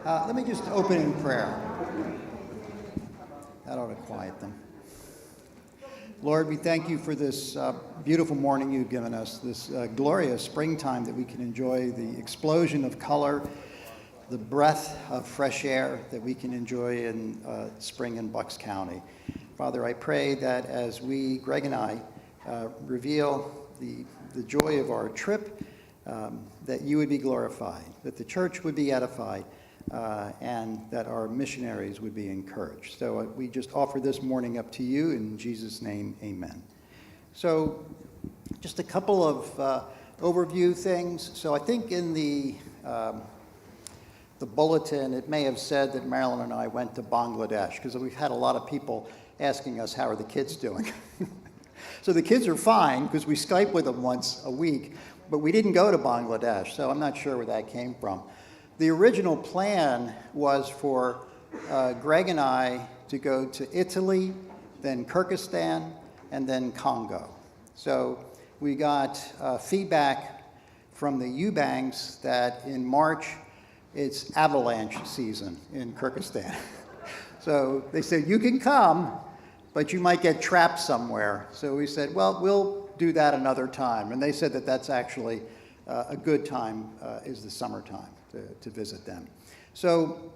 Let me just open in prayer. That ought to quiet them. Lord, we thank you for this beautiful morning you've given us, this glorious springtime that we can enjoy, the explosion of color, the breath of fresh air that we can enjoy in spring in Bucks County. Father, I pray that as we, Greg and I, reveal the joy of our trip, that you would be glorified, that the church would be edified, and that our missionaries would be encouraged. So we just offer this morning up to you. In Jesus' name, amen. So just a couple of overview things. So I think in the bulletin, it may have said that Marilyn and I went to Bangladesh, because we've had a lot of people asking us, how are the kids doing? So the kids are fine, because we Skype with them once a week, but we didn't go to Bangladesh, so I'm not sure where that came from. The original plan was for Greg and I to go to Italy, then Kyrgyzstan, and then Congo. So we got feedback from the Eubanks that in March it's avalanche season in Kyrgyzstan. So they said, you can come, but you might get trapped somewhere. So we said, well, we'll do that another time. And they said that that's actually a good time is the summertime to visit them. So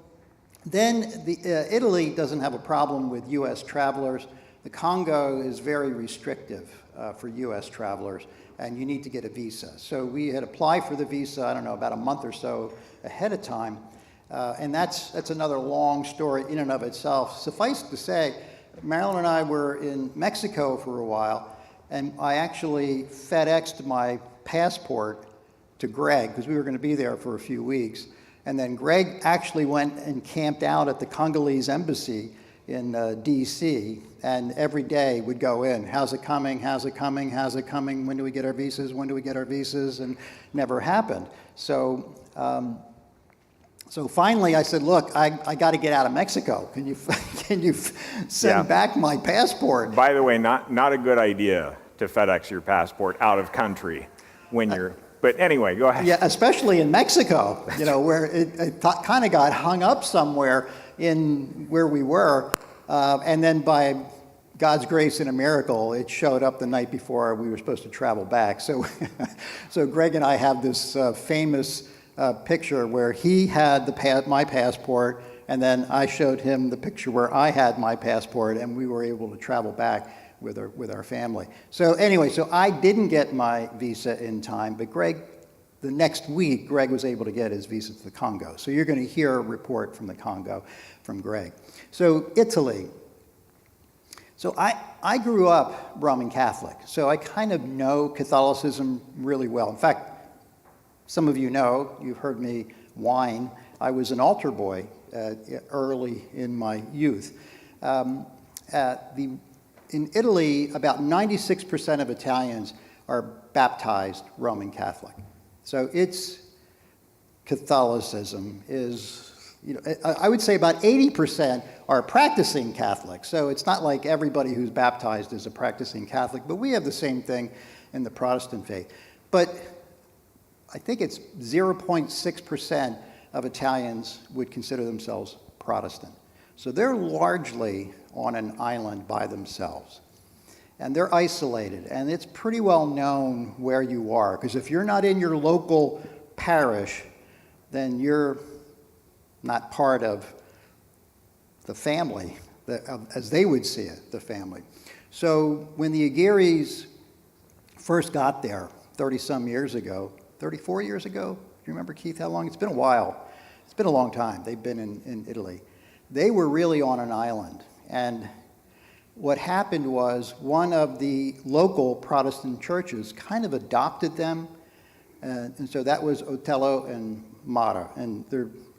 then Italy doesn't have a problem with U.S. travelers. The Congo is very restrictive for U.S. travelers, and you need to get a visa. So we had applied for the visa, I don't know, about a month or so ahead of time, and that's another long story in and of itself. Suffice to say, Marilyn and I were in Mexico for a while, and I actually FedExed my passport to Greg, because we were going to be there for a few weeks. And then Greg actually went and camped out at the Congolese embassy in DC, and every day would go in, how's it coming, how's it coming, how's it coming, when do we get our visas, when do we get our visas, and never happened. So finally I said, look, I got to get out of Mexico. Can you send back my passport? By the way, not a good idea to FedEx your passport out of country when you're... But anyway, go ahead. Yeah, especially in Mexico, where it kind of got hung up somewhere in where we were. And then by God's grace and a miracle, it showed up the night before we were supposed to travel back. So, so Greg and I have this famous picture where he had my passport, and then I showed him the picture where I had my passport, and we were able to travel back with our family. So anyway, so I didn't get my visa in time, but Greg, the next week, Greg was able to get his visa to the Congo. So you're going to hear a report from the Congo from Greg. So Italy. So I grew up Roman Catholic, so I kind of know Catholicism really well. In fact, some of you know, you've heard me whine, I was an altar boy early in my youth. In Italy, about 96% of Italians are baptized Roman Catholic. So its Catholicism is, I would say about 80% are practicing Catholic. So it's not like everybody who's baptized is a practicing Catholic, but we have the same thing in the Protestant faith. But I think it's 0.6% of Italians would consider themselves Protestant. So they're largely on an island by themselves. And they're isolated. And it's pretty well known where you are. Because if you're not in your local parish, then you're not part of the family, as they would see it, the family. So when the Aguirres first got there 30-some years ago, 34 years ago, do you remember, Keith, how long? It's been a while. It's been a long time. They've been in Italy. They were really on an island. And what happened was one of the local Protestant churches kind of adopted them. And so that was Otello and Mara. And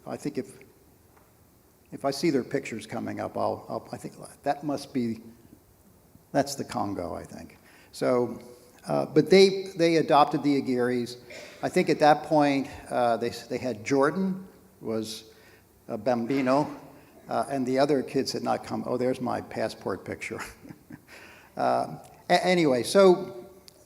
I think if I see their pictures coming up, I think that's the Congo, I think. So, but they adopted the Aguirres. I think at that point, they had Jordan, was a Bambino, and the other kids had not come. Oh, there's my passport picture. Anyway, so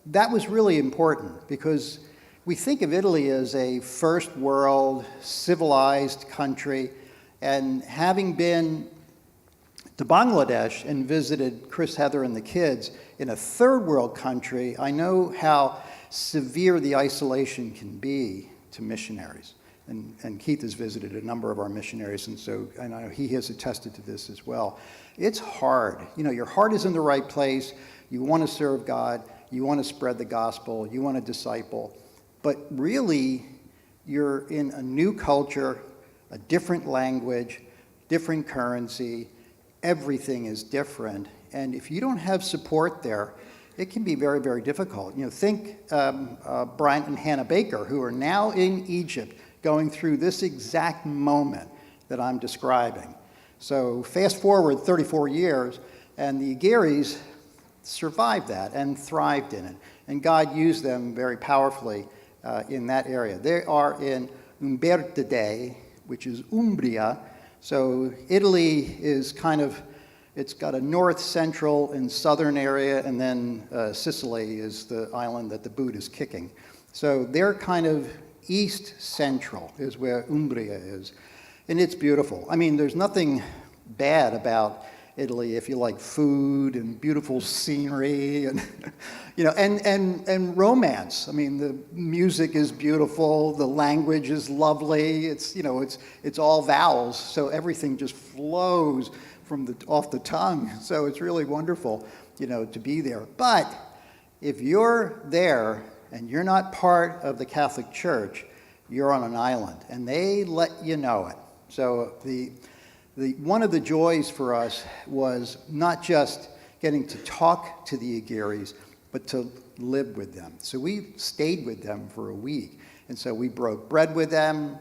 that was really important because we think of Italy as a first world civilized country, and having been to Bangladesh and visited Chris, Heather, and the kids in a third world country, I know how severe the isolation can be to missionaries. And Keith has visited a number of our missionaries, and I know he has attested to this as well. It's hard. You know, your heart is in the right place. You want to serve God. You want to spread the gospel. You want to disciple. But really, you're in a new culture, a different language, different currency. Everything is different. And if you don't have support there, it can be very, very difficult. You know, think Bryant and Hannah Baker, who are now in Egypt, going through this exact moment that I'm describing. So fast forward 34 years, and the Aguirres survived that and thrived in it. And God used them very powerfully in that area. They are in Umbertide, which is Umbria. So Italy is kind of, it's got a north, central, and southern area, and then Sicily is the island that the boot is kicking. So they're kind of east central is where Umbria is. And it's beautiful. I mean, there's nothing bad about Italy if you like food and beautiful scenery and you know and romance. I mean, the music is beautiful, the language is lovely. It's, you know, it's all vowels, so everything just flows from off the tongue. So it's really wonderful, you know, to be there. But if you're there and you're not part of the Catholic Church, you're on an island, and they let you know it. So one of the joys for us was not just getting to talk to the Aguirres, but to live with them. So we stayed with them for a week, and so we broke bread with them.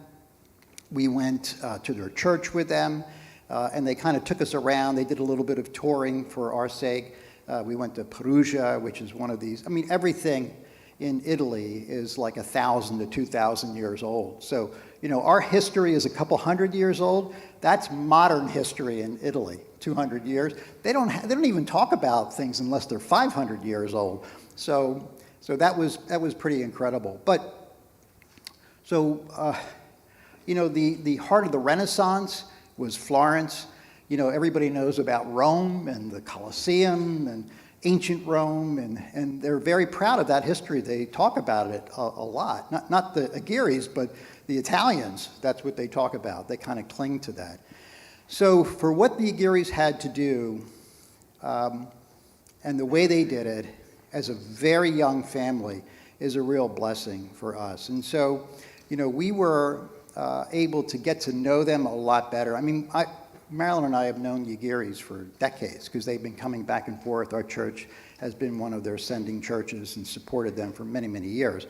We went to their church with them, and they kind of took us around. They did a little bit of touring for our sake. We went to Perugia, which is one of these. I mean, everything in Italy is like 1,000 to 2,000 years old. So, you know, our history is a couple hundred years old. That's modern history in Italy, 200 years. They don't even talk about things unless they're 500 years old. So that was pretty incredible. But so, you know, the heart of the Renaissance was Florence. You know, everybody knows about Rome and the Colosseum and ancient Rome, and they're very proud of that history. They talk about it a lot. Not the Aguirres, but the Italians, that's what they talk about. They kind of cling to that. So for what the Aguirres had to do, and the way they did it as a very young family is a real blessing for us. And so, you know, we were able to get to know them a lot better. I mean, Marilyn and I have known the Aguirres for decades because they've been coming back and forth. Our church has been one of their sending churches and supported them for many, many years.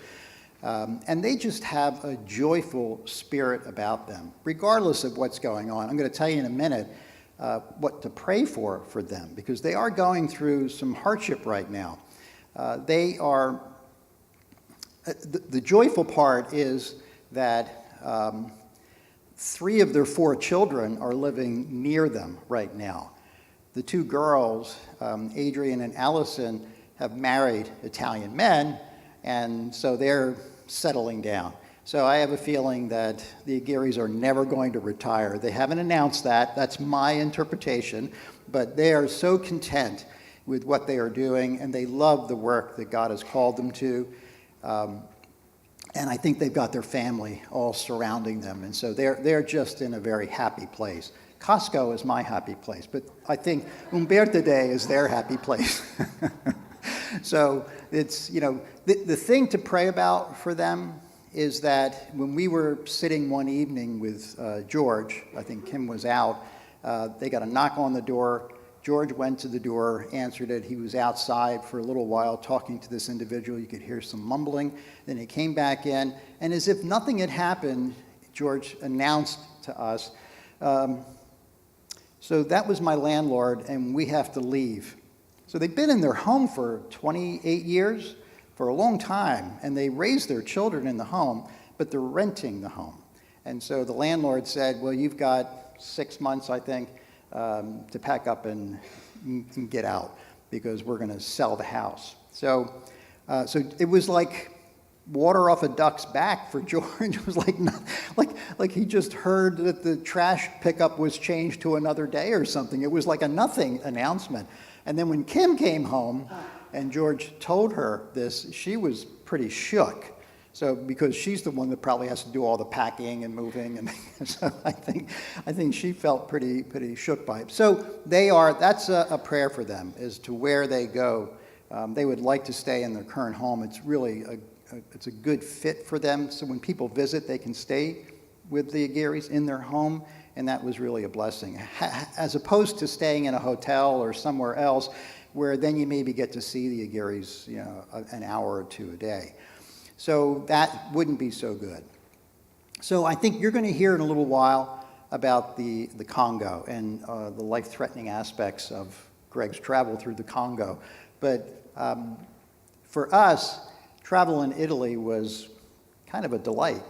And they just have a joyful spirit about them, regardless of what's going on. I'm going to tell you in a minute what to pray for them, because they are going through some hardship right now. They are, the joyful part is that 3 of their 4 children are living near them right now. The 2 girls, Adrian and Allison, have married Italian men, and so they're settling down. So I have a feeling that the Aguirres are never going to retire. They haven't announced that. That's my interpretation. But they are so content with what they are doing, and they love the work that God has called them to. And I think they've got their family all surrounding them. And so they're just in a very happy place. Costco is my happy place, but I think Umbertide is their happy place. So it's, you know, the thing to pray about for them is that when we were sitting one evening with George, I think Kim was out, they got a knock on the door. George went to the door, answered it. He was outside for a little while talking to this individual. You could hear some mumbling. Then he came back in, and as if nothing had happened, George announced to us, so that was my landlord, and we have to leave. So they've been in their home for 28 years, for a long time, and they raised their children in the home, but they're renting the home. And so the landlord said, well, you've got 6 months, I think, to pack up and get out, because we're going to sell the house. So it was like water off a duck's back for George. It was like he just heard that the trash pickup was changed to another day or something. It was like a nothing announcement. And then when Kim came home and George told her this, she was pretty shook. So because she's the one that probably has to do all the packing and moving, and so I think she felt pretty shook by it. So that's a prayer for them as to where they go. They would like to stay in their current home. It's really it's a good fit for them. So when people visit, they can stay with the Aguirres in their home, and that was really a blessing. As opposed to staying in a hotel or somewhere else, where then you maybe get to see the Aguirres, an hour or two a day. So that wouldn't be so good. So I think you're going to hear in a little while about the Congo and the life-threatening aspects of Greg's travel through the Congo. But for us, travel in Italy was kind of a delight,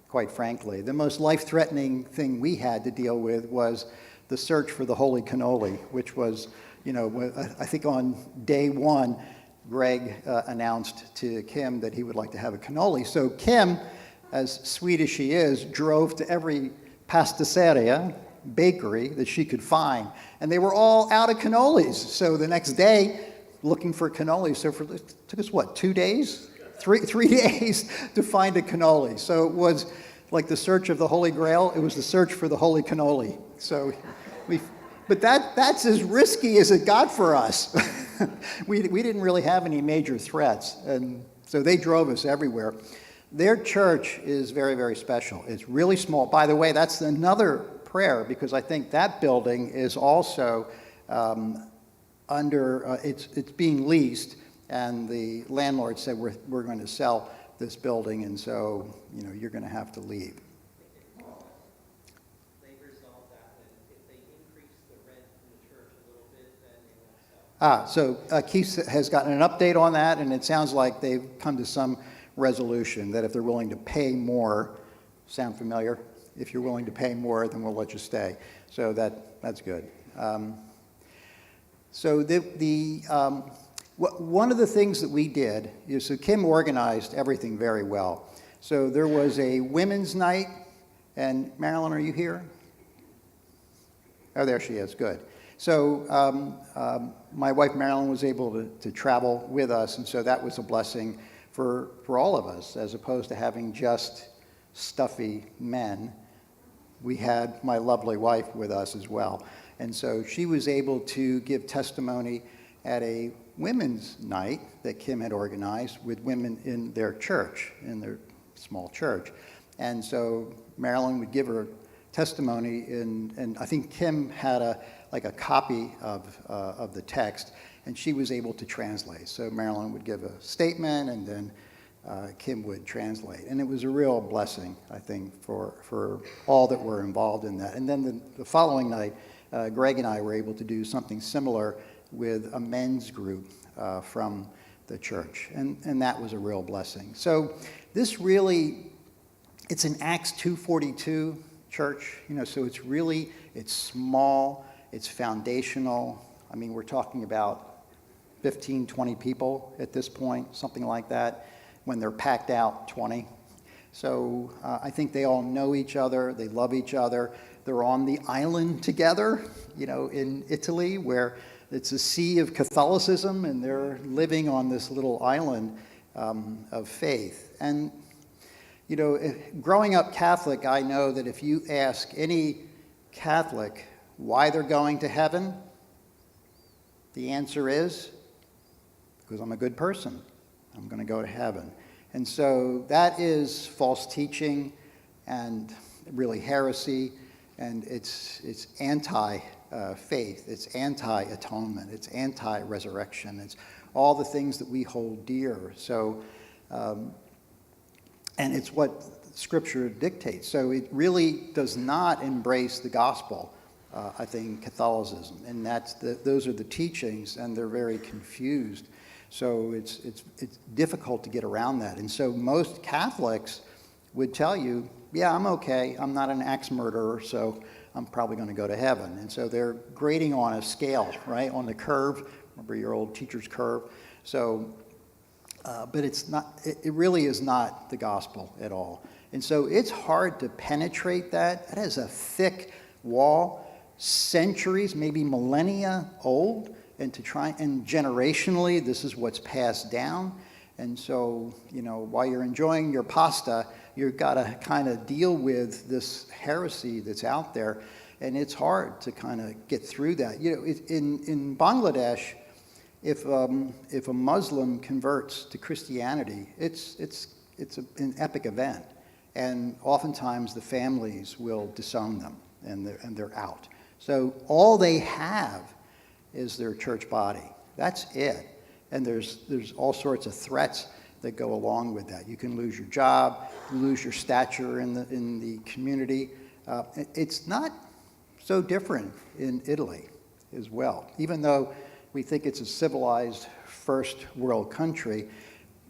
quite frankly. The most life-threatening thing we had to deal with was the search for the Holy Cannoli, which was, I think on day one, Greg announced to Kim that he would like to have a cannoli. So Kim, as sweet as she is, drove to every pasticceria, bakery, that she could find. And they were all out of cannolis. So the next day, looking for cannolis. So it took us, 2 days? Three days to find a cannoli. So it was like the search of the Holy Grail. It was the search for the Holy Cannoli. So but that's as risky as it got for us. We didn't really have any major threats, and so they drove us everywhere. Their church is very, very special. It's really small. By the way, that's another prayer, because I think that building is also it's being leased, and the landlord said we're going to sell this building, and so you're going to have to leave. So Keith has gotten an update on that, and it sounds like they've come to some resolution that if they're willing to pay more, sound familiar? If you're willing to pay more, then we'll let you stay. So that's good. So one of the things that we did is, so Kim organized everything very well. So there was a women's night, and Marilyn, are you here? Oh, there she is, good. So my wife Marilyn was able to travel with us, and so that was a blessing for all of us, as opposed to having just stuffy men. We had my lovely wife with us as well. And so she was able to give testimony at a women's night that Kim had organized with women in their church, in their small church. And so Marilyn would give her testimony, and I think Kim had a copy of the text, and she was able to translate. So Marilyn would give a statement, and then Kim would translate. And it was a real blessing, I think, for all that were involved in that. And then the following night, Greg and I were able to do something similar with a men's group from the church. And that was a real blessing. So this really, it's an Acts 2:42 church, so it's small, it's foundational. I mean, we're talking about 15, 20 people at this point, something like that. When they're packed out, 20. So I think they all know each other, they love each other. They're on the island together, in Italy, where it's a sea of Catholicism, and they're living on this little island of faith. And growing up Catholic, I know that if you ask any Catholic why they're going to heaven, the answer is, because I'm a good person. I'm going to go to heaven. And so that is false teaching and really heresy, and it's anti-faith, it's anti-atonement, it's anti-resurrection, it's all the things that we hold dear. So, and it's what Scripture dictates. So it really does not embrace the gospel, I think, Catholicism. And those are the teachings, and they're very confused. So it's difficult to get around that. And so most Catholics would tell you, yeah, I'm okay. I'm not an axe murderer, so I'm probably going to go to heaven. And so they're grading on a scale, right, on the curve. Remember your old teacher's curve? So but it's not, it really is not the gospel at all. And so it's hard to penetrate that. That is a thick wall, centuries, maybe millennia old, and generationally, this is what's passed down. And so, while you're enjoying your pasta, you've got to kind of deal with this heresy that's out there, and it's hard to kind of get through that. In Bangladesh, if a Muslim converts to Christianity, it's an epic event, and oftentimes the families will disown them, and they're out. So all they have is their church body. That's it. And there's all sorts of threats that go along with that. You can lose your job, lose your stature in the community. It's not so different in Italy as well. Even though we think it's a civilized first world country,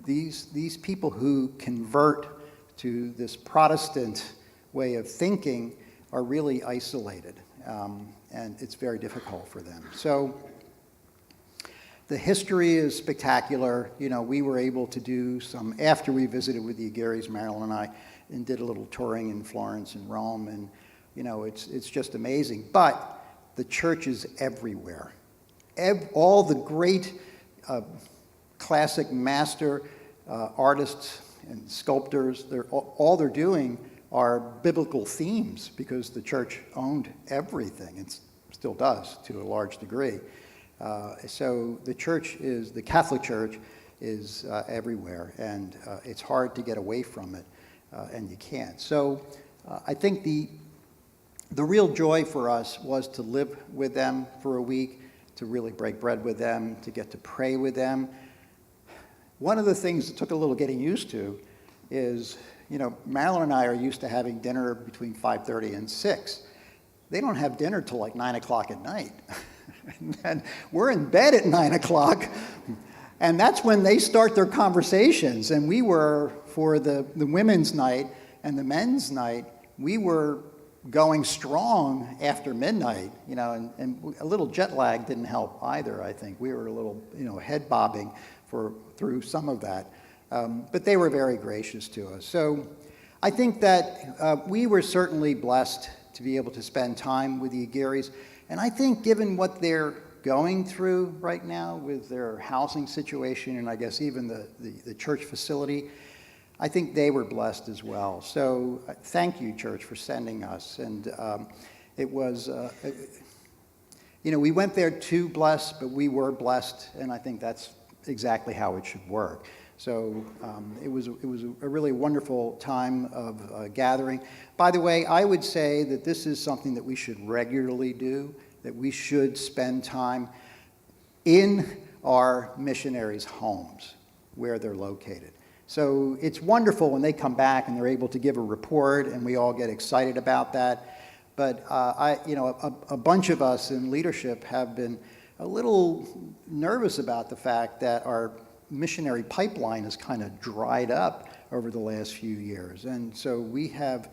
these people who convert to this Protestant way of thinking are really isolated, and it's very difficult for them. So the history is spectacular. We were able to do some, after we visited with the Aguirres, Marilyn and I, and did a little touring in Florence and Rome, and it's just amazing. But the church is everywhere. All the great classic master artists and sculptors, all they're doing are biblical themes, because the church owned everything, and still does to a large degree. So the Catholic Church is everywhere, and it's hard to get away from it, and you can't. So I think the real joy for us was to live with them for a week, to really break bread with them, to get to pray with them. One of the things that took a little getting used to is, Marilyn and I are used to having dinner between 5:30 and 6. They don't have dinner till like 9 o'clock at night. And we're in bed at 9 o'clock, and that's when they start their conversations. And we were, for the women's night and the men's night, we were going strong after midnight, and a little jet lag didn't help either, I think. We were a little, head bobbing through some of that. But they were very gracious to us. So I think that we were certainly blessed to be able to spend time with the Aguirres. And I think given what they're going through right now with their housing situation, and I guess even the church facility, I think they were blessed as well. So thank you, church, for sending us. And it was, we went there to bless, but we were blessed, and I think that's exactly how it should work. So it was a really wonderful time of gathering. By the way, I would say that this is something that we should regularly do, that we should spend time in our missionaries' homes where they're located. So it's wonderful when they come back and they're able to give a report, and we all get excited about that. But a bunch of us in leadership have been a little nervous about the fact that our missionary pipeline has kind of dried up over the last few years. And so we have,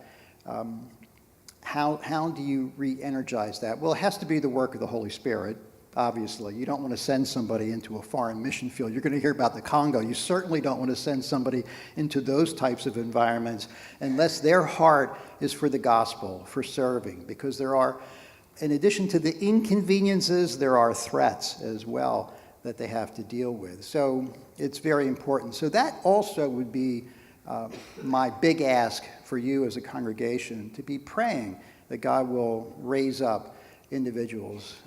how do you re-energize that? Well, it has to be the work of the Holy Spirit, obviously. You don't want to send somebody into a foreign mission field. You're going to hear about the Congo. You certainly don't want to send somebody into those types of environments unless their heart is for the gospel, for serving, because there are, in addition to the inconveniences, there are threats as well that they have to deal with. So it's very important. So that also would be my big ask for you as a congregation, to be praying that God will raise up individuals,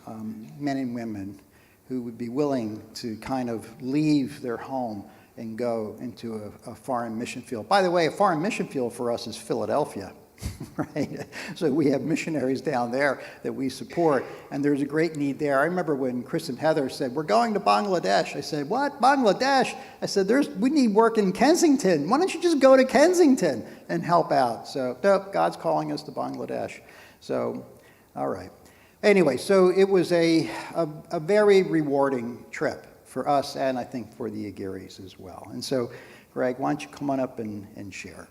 men and women, who would be willing to kind of leave their home and go into a foreign mission field. By the way, a foreign mission field for us is Philadelphia. Right? So we have missionaries down there that we support, and there's a great need there. I remember when Chris and Heather said, we're going to Bangladesh. I said, what, Bangladesh? I said, we need work in Kensington. Why don't you just go to Kensington and help out? So, nope, God's calling us to Bangladesh. So, all right. Anyway, so it was a very rewarding trip for us, and I think for the Aguirres as well. And so, Greg, why don't you come on up and share?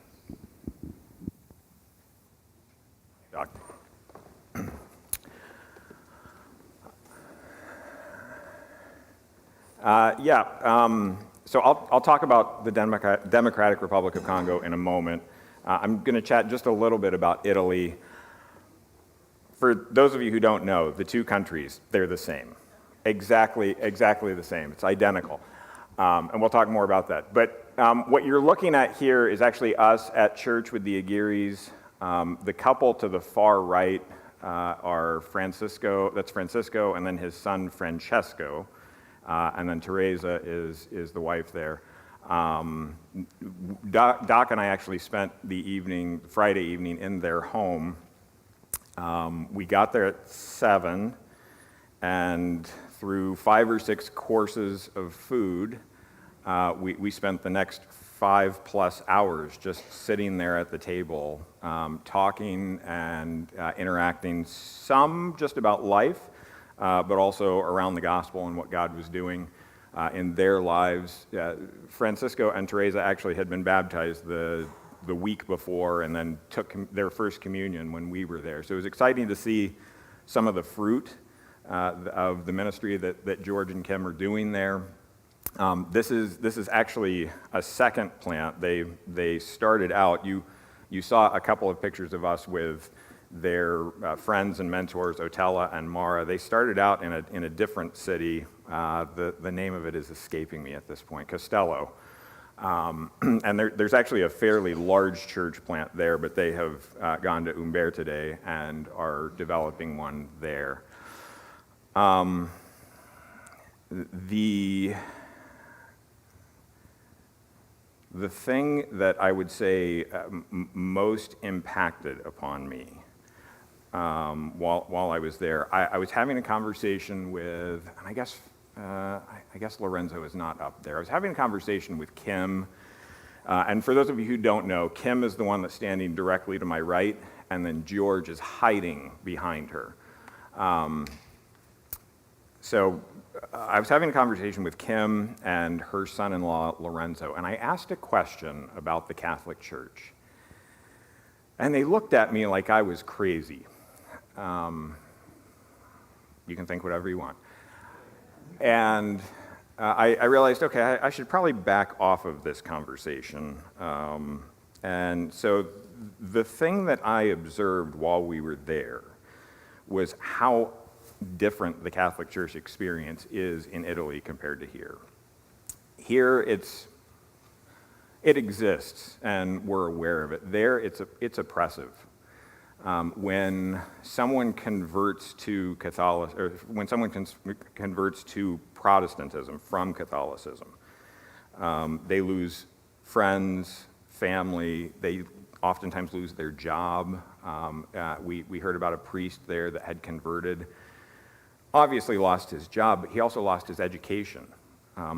So I'll talk about the Democratic Republic of Congo in a moment. I'm going to chat just a little bit about Italy. For those of you who don't know, the two countries, they're the same. Exactly the same. It's identical. And we'll talk more about that. But what you're looking at here is actually us at church with the Aguirres. The couple to the far right are Francisco, that's Francisco, and then his son Francesco. And then Teresa is the wife there. Doc and I actually spent the Friday evening in their home. We got there at 7, and through 5 or 6 courses of food, we spent the next 5+ hours just sitting there at the table, talking and interacting, some just about life, but also around the gospel and what God was doing in their lives. Francisco and Teresa actually had been baptized the week before and then took their first communion when we were there. So it was exciting to see some of the fruit of the ministry that George and Kim are doing there. This is actually a second plant. They started out, you saw a couple of pictures of us with their friends and mentors, Otella and Mara. They started out in a different city. The name of it is escaping me at this point, Castello. And there's actually a fairly large church plant there, but they have gone to Umbertide and are developing one there. The thing that I would say most impacted upon me while I was there, I was having a conversation with, and I guess Lorenzo is not up there. I was having a conversation with Kim, and for those of you who don't know, Kim is the one that's standing directly to my right, and then George is hiding behind her. So I was having a conversation with Kim and her son-in-law, Lorenzo, and I asked a question about the Catholic Church. And they looked at me like I was crazy. You can think whatever you want. And I realized, okay, I should probably back off of this conversation. And so the thing that I observed while we were there was how different the Catholic Church experience is in Italy compared to here. Here, it exists, and we're aware of it. There, it's oppressive. When someone converts to Catholicism, or when someone converts to Protestantism from Catholicism, they lose friends, family. They oftentimes lose their job. We heard about a priest there that had converted. Obviously lost his job, but he also lost his education.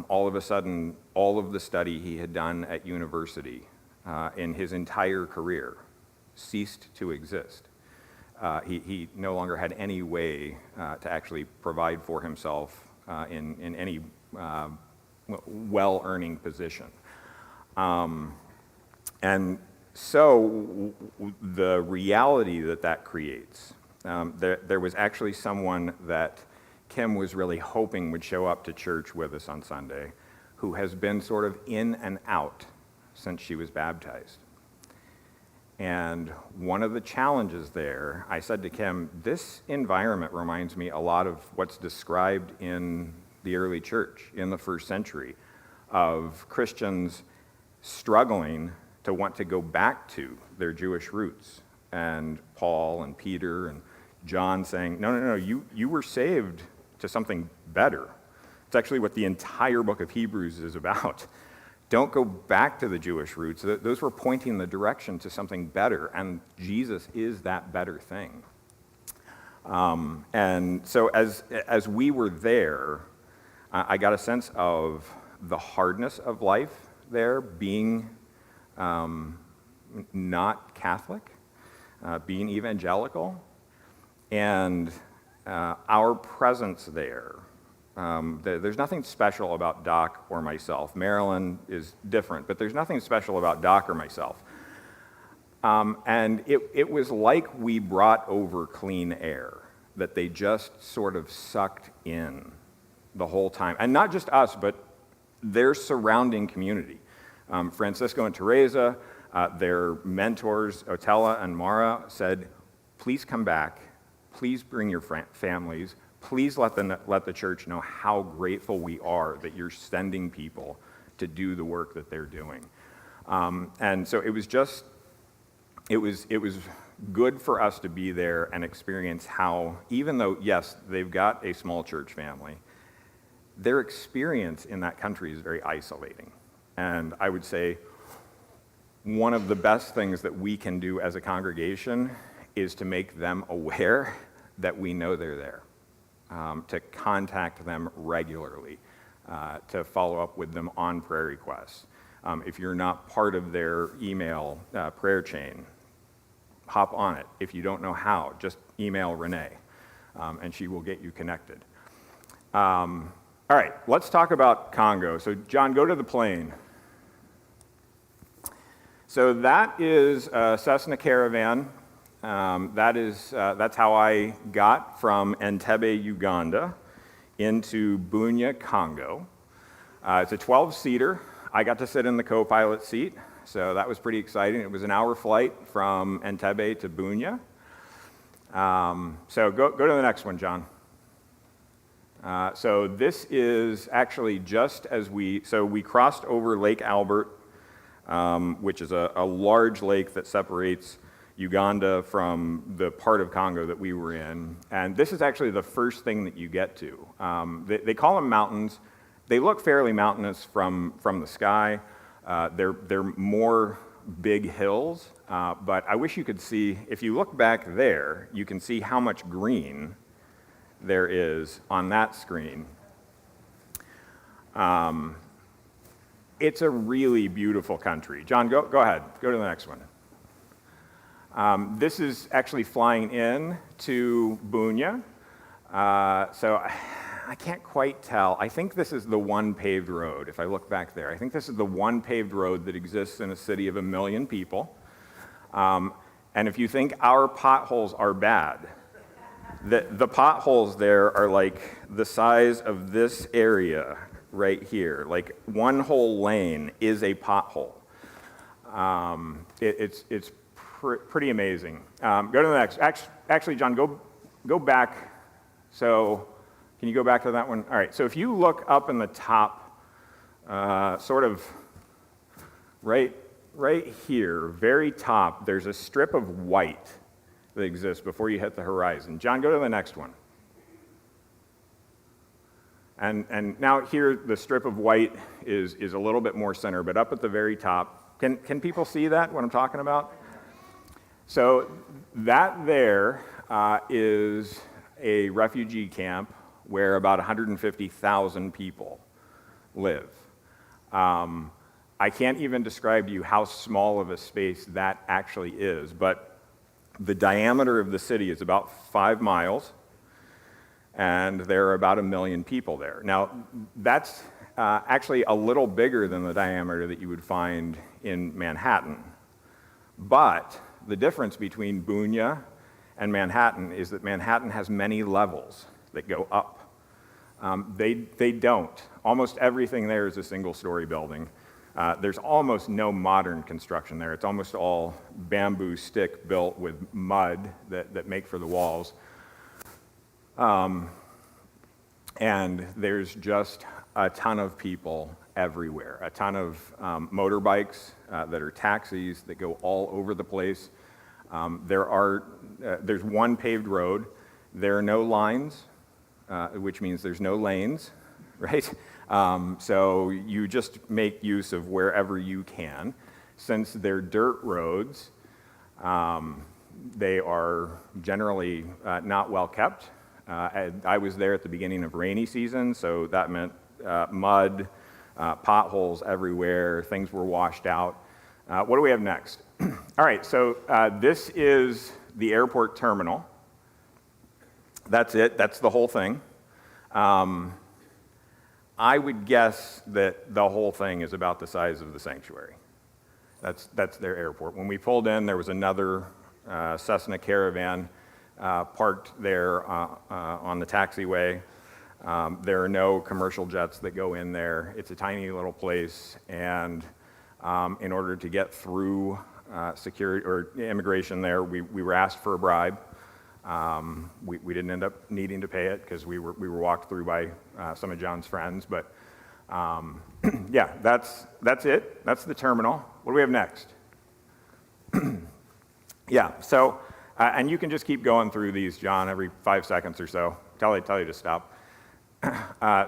All of a sudden, all of the study he had done at university in his entire career ceased to exist. He no longer had any way to actually provide for himself in any well-earning position. And so the reality that creates, there was actually someone that Kim was really hoping would show up to church with us on Sunday, who has been sort of in and out since she was baptized. And one of the challenges there, I said to Kim, this environment reminds me a lot of what's described in the early church in the first century, of Christians struggling to want to go back to their Jewish roots. And Paul and Peter and John saying, no, you were saved to something better. It's actually what the entire book of Hebrews is about. Don't go back to the Jewish roots. Those were pointing the direction to something better, and Jesus is that better thing. And so as we were there, I got a sense of the hardness of life there, being not Catholic, being evangelical, and our presence there. There's nothing special about Doc or myself. Marilyn is different, but there's nothing special about Doc or myself. And it was like we brought over clean air that they just sort of sucked in the whole time. And not just us, but their surrounding community. Francisco and Teresa, their mentors, Otella and Mara, said, please come back, please bring your families, please let the church know how grateful we are that you're sending people to do the work that they're doing. And so it was good for us to be there and experience how, even though, yes, they've got a small church family, their experience in that country is very isolating. And I would say one of the best things that we can do as a congregation is to make them aware that we know they're there, to contact them regularly, to follow up with them on prayer requests. If you're not part of their email prayer chain, hop on it. If you don't know how, just email Renee, and she will get you connected. All right, let's talk about Congo. So John, go to the plane. So that is a Cessna Caravan. That's how I got from Entebbe, Uganda, into Bunia, Congo. It's a 12-seater. I got to sit in the co-pilot seat, so that was pretty exciting. It was an hour flight from Entebbe to Bunia. So go to the next one, John. So this is actually just as we crossed over Lake Albert, which is a large lake that separates Uganda from the part of Congo that we were in. And this is actually the first thing that you get to. They call them mountains. They look fairly mountainous from the sky. They're more big hills, but I wish you could see, if you look back there, you can see how much green there is on that screen. It's a really beautiful country. John, go ahead. Go to the next one. This is actually flying in to Bunia. So I can't quite tell. I think this is the one paved road, if I look back there. I think this is the one paved road that exists in a city of 1 million people. And if you think our potholes are bad, the potholes there are like the size of this area right here. Like one whole lane is a pothole. It's pretty amazing. Go to the next. Actually, John, go back. So can you go back to that one? All right, so if you look up in the top, sort of right here, very top, there's a strip of white that exists before you hit the horizon. John, go to the next one. And now here, the strip of white is a little bit more center, but up at the very top, can people see that, what I'm talking about? So that there is a refugee camp where about 150,000 people live. I can't even describe to you how small of a space that actually is, but the diameter of the city is about 5 miles, and there are about 1 million people there. Now, that's actually a little bigger than the diameter that you would find in Manhattan. But the difference between Bunia and Manhattan is that Manhattan has many levels that go up. They don't. Almost everything there is a single-story building. There's almost no modern construction there. It's almost all bamboo stick built with mud that make for the walls. And there's just a ton of people everywhere, a ton of motorbikes that are taxis that go all over the place. There's one paved road. There are no lines, which means there's no lanes, right? So you just make use of wherever you can. Since they're dirt roads, they are generally not well kept. I was there at the beginning of rainy season, so that meant mud, potholes everywhere, things were washed out. What do we have next? All right, so this is the airport terminal. That's it, that's the whole thing. I would guess that the whole thing is about the size of the sanctuary. That's their airport. When we pulled in, there was another Cessna Caravan parked there on the taxiway. There are no commercial jets that go in there. It's a tiny little place, and in order to get through security or immigration there, we were asked for a bribe. We didn't end up needing to pay it because we were walked through by some of John's friends. But yeah, that's it. That's the terminal. What do we have next? Yeah. So, and you can just keep going through these, John, every 5 seconds or so. Tell you to stop.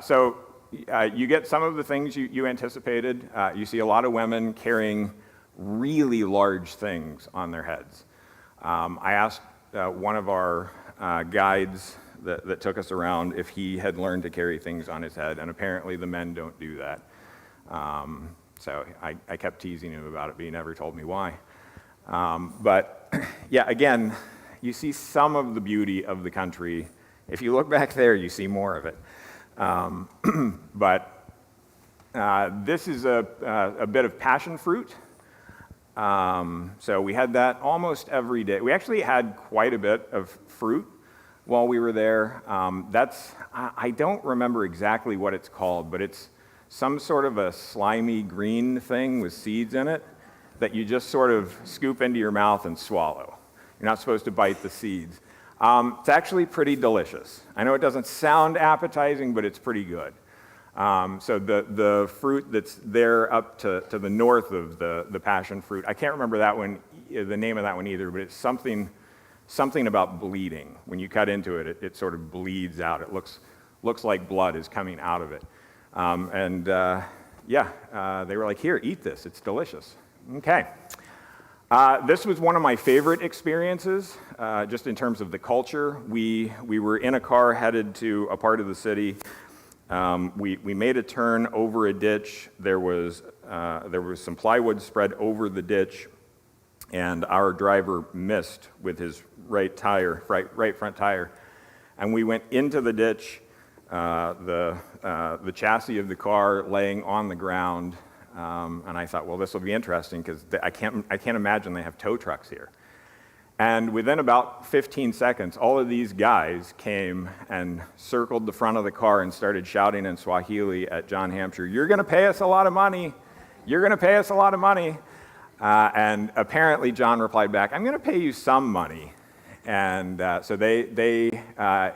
So you get some of the things you anticipated. You see a lot of women carrying really large things on their heads. I asked one of our guides that took us around if he had learned to carry things on his head, and apparently the men don't do that. So I kept teasing him about it, but he never told me why. But yeah, again, you see some of the beauty of the country. If you look back there, you see more of it. But this is a bit of passion fruit. So we had that almost every day. We actually had quite a bit of fruit while we were there. I don't remember exactly what it's called, but it's some sort of a slimy green thing with seeds in it that you just sort of scoop into your mouth and swallow. You're not supposed to bite the seeds. It's actually pretty delicious. I know it doesn't sound appetizing, but it's pretty good. So the fruit that's there up to the north of the passion fruit, I can't remember that one, the name of that one either, but it's something about bleeding. When you cut into it, it sort of bleeds out. It looks like blood is coming out of it. They were like, here, eat this. It's delicious. Okay. This was one of my favorite experiences, just in terms of the culture. We were in a car headed to a part of the city. We made a turn over a ditch. There was some plywood spread over the ditch, and our driver missed with his right front tire. And we went into the ditch, the chassis of the car laying on the ground. And I thought, well, this will be interesting because I can't imagine they have tow trucks here. And within about 15 seconds, all of these guys came and circled the front of the car and started shouting in Swahili at John Hampshire, "You're going to pay us a lot of money. You're going to pay us a lot of money." And apparently John replied back, "I'm going to pay you some money." And so they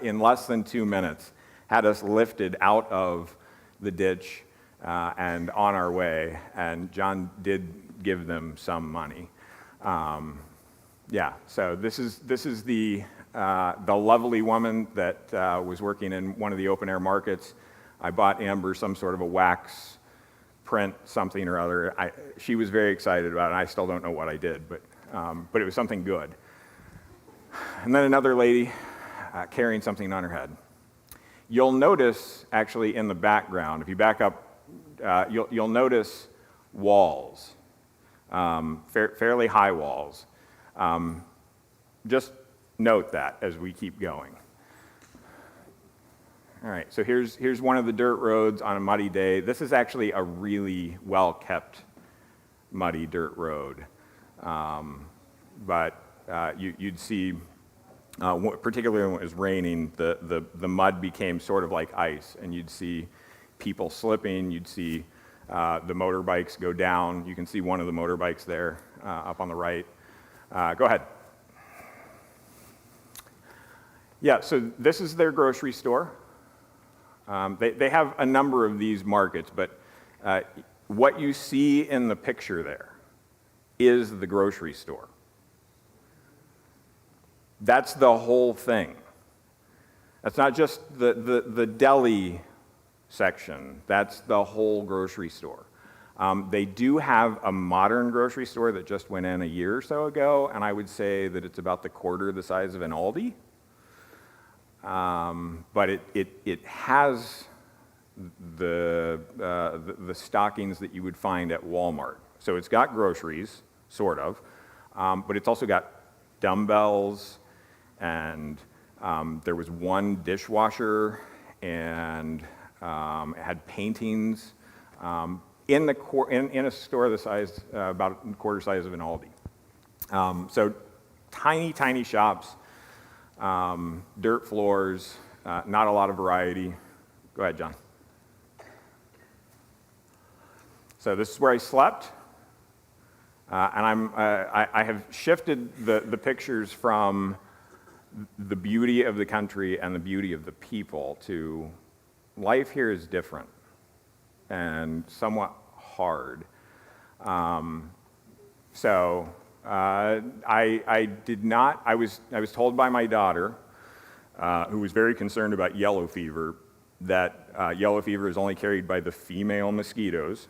in less than 2 minutes, had us lifted out of the ditch and on our way, and John did give them some money. So this is the lovely woman that was working in one of the open air markets. I bought Amber some sort of a wax print, something or other. She was very excited about it. I still don't know what I did, but it was something good. And then another lady carrying something on her head. You'll notice, actually, in the background, if you back up, you'll notice walls, fairly high walls. Just note that as we keep going. All right, so here's one of the dirt roads on a muddy day. This is actually a really well-kept muddy dirt road. But you'd see, particularly when it was raining, the mud became sort of like ice, and you'd see people slipping. You'd see the motorbikes go down. You can see one of the motorbikes there up on the right. Go ahead. Yeah, so this is their grocery store. They have a number of these markets, but what you see in the picture there is the grocery store. That's the whole thing. That's not just the deli section. That's the whole grocery store. They do have a modern grocery store that just went in a year or so ago, and I would say that it's about the quarter the size of an Aldi. But it has the stockings that you would find at Walmart. So it's got groceries, sort of, but it's also got dumbbells, and there was one dishwasher, and it had paintings in a store the size, about a quarter size of an Aldi. So tiny shops. Dirt floors, not a lot of variety. Go ahead, John. So this is where I slept. And I have shifted the pictures from the beauty of the country and the beauty of the people to life here is different and somewhat hard. I did not, I was told by my daughter, who was very concerned about yellow fever, that yellow fever is only carried by the female mosquitoes.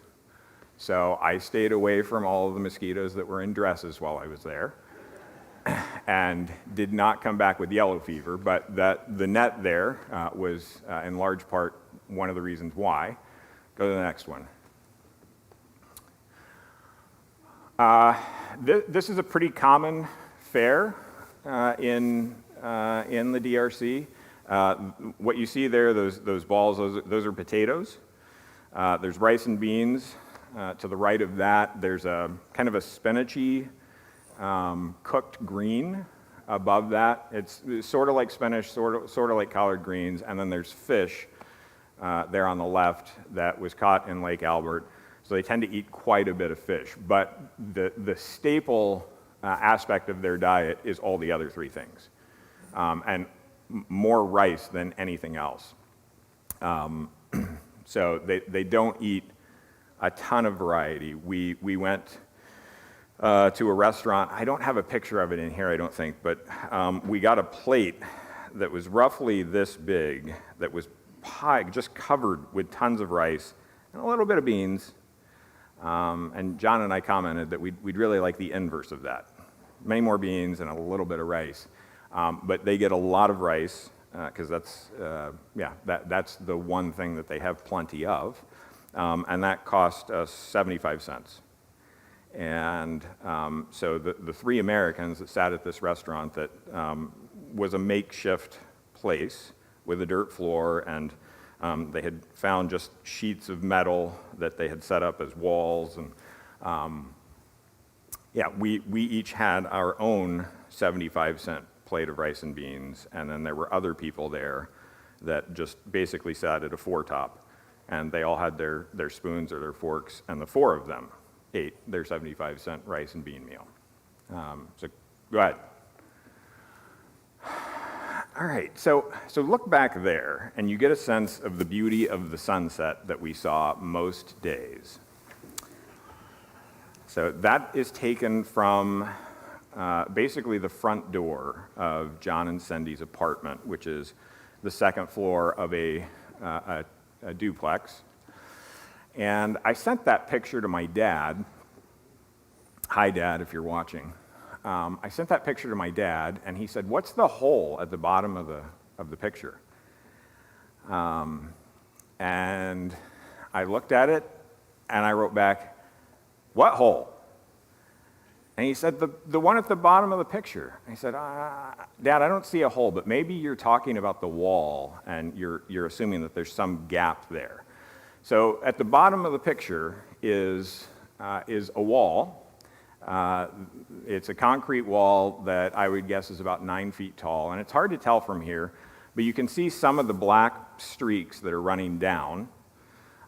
So I stayed away from all of the mosquitoes that were in dresses while I was there and did not come back with yellow fever, but the net there was in large part one of the reasons why. Go to the next one. This is a pretty common fare in the DRC. What you see there, those balls, those are potatoes. There's rice and beans. To the right of that, there's a kind of a spinachy cooked green above that. It's sort of like spinach, sort of like collard greens, and then there's fish there on the left that was caught in Lake Albert. So they tend to eat quite a bit of fish, but the staple aspect of their diet is all the other three things, and more rice than anything else. So they don't eat a ton of variety. We went to a restaurant. I don't have a picture of it in here, I don't think, but we got a plate that was roughly this big, that was just covered with tons of rice and a little bit of beans. And John and I commented that we'd really like the inverse of that. Many more beans and a little bit of rice. But they get a lot of rice, because that's the one thing that they have plenty of. And that cost us 75 cents. And so the three Americans that sat at this restaurant that was a makeshift place with a dirt floor, and they had found just sheets of metal that they had set up as walls. And we each had our own 75-cent plate of rice and beans, and then there were other people there that just basically sat at a four-top. And they all had their spoons or their forks, and the four of them ate their 75-cent rice and bean meal. So go ahead. All right, so look back there, and you get a sense of the beauty of the sunset that we saw most days. So that is taken from basically the front door of John and Cindy's apartment, which is the second floor of a duplex. And I sent that picture to my dad. Hi, Dad, if you're watching. I sent that picture to my dad, and he said, "What's the hole at the bottom of the picture?" And I looked at it, and I wrote back, "What hole?" And he said, the one at the bottom of the picture. I said, "Dad, I don't see a hole, but maybe you're talking about the wall, and you're assuming that there's some gap there." So at the bottom of the picture is a wall. It's a concrete wall that I would guess is about 9 feet tall, and it's hard to tell from here, but you can see some of the black streaks that are running down.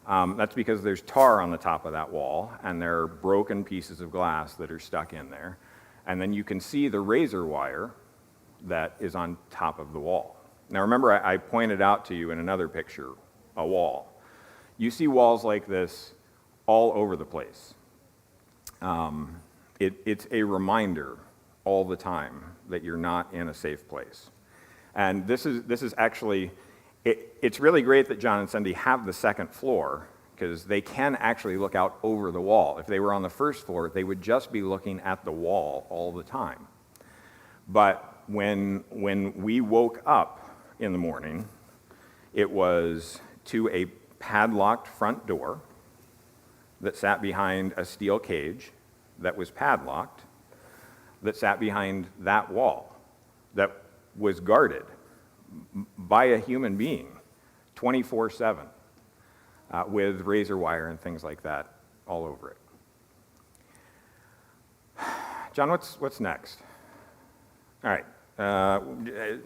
That's because there's tar on the top of that wall, and there are broken pieces of glass that are stuck in there. And then you can see the razor wire that is on top of the wall. Now remember, I pointed out to you in another picture, a wall. You see walls like this all over the place. It's a reminder all the time that you're not in a safe place. And this is actually, it's really great that John and Cindy have the second floor, because they can actually look out over the wall. If they were on the first floor, they would just be looking at the wall all the time. But when we woke up in the morning, it was to a padlocked front door that sat behind a steel cage that was padlocked, that sat behind that wall, that was guarded by a human being 24/7 with razor wire and things like that all over it. John, what's next? All right,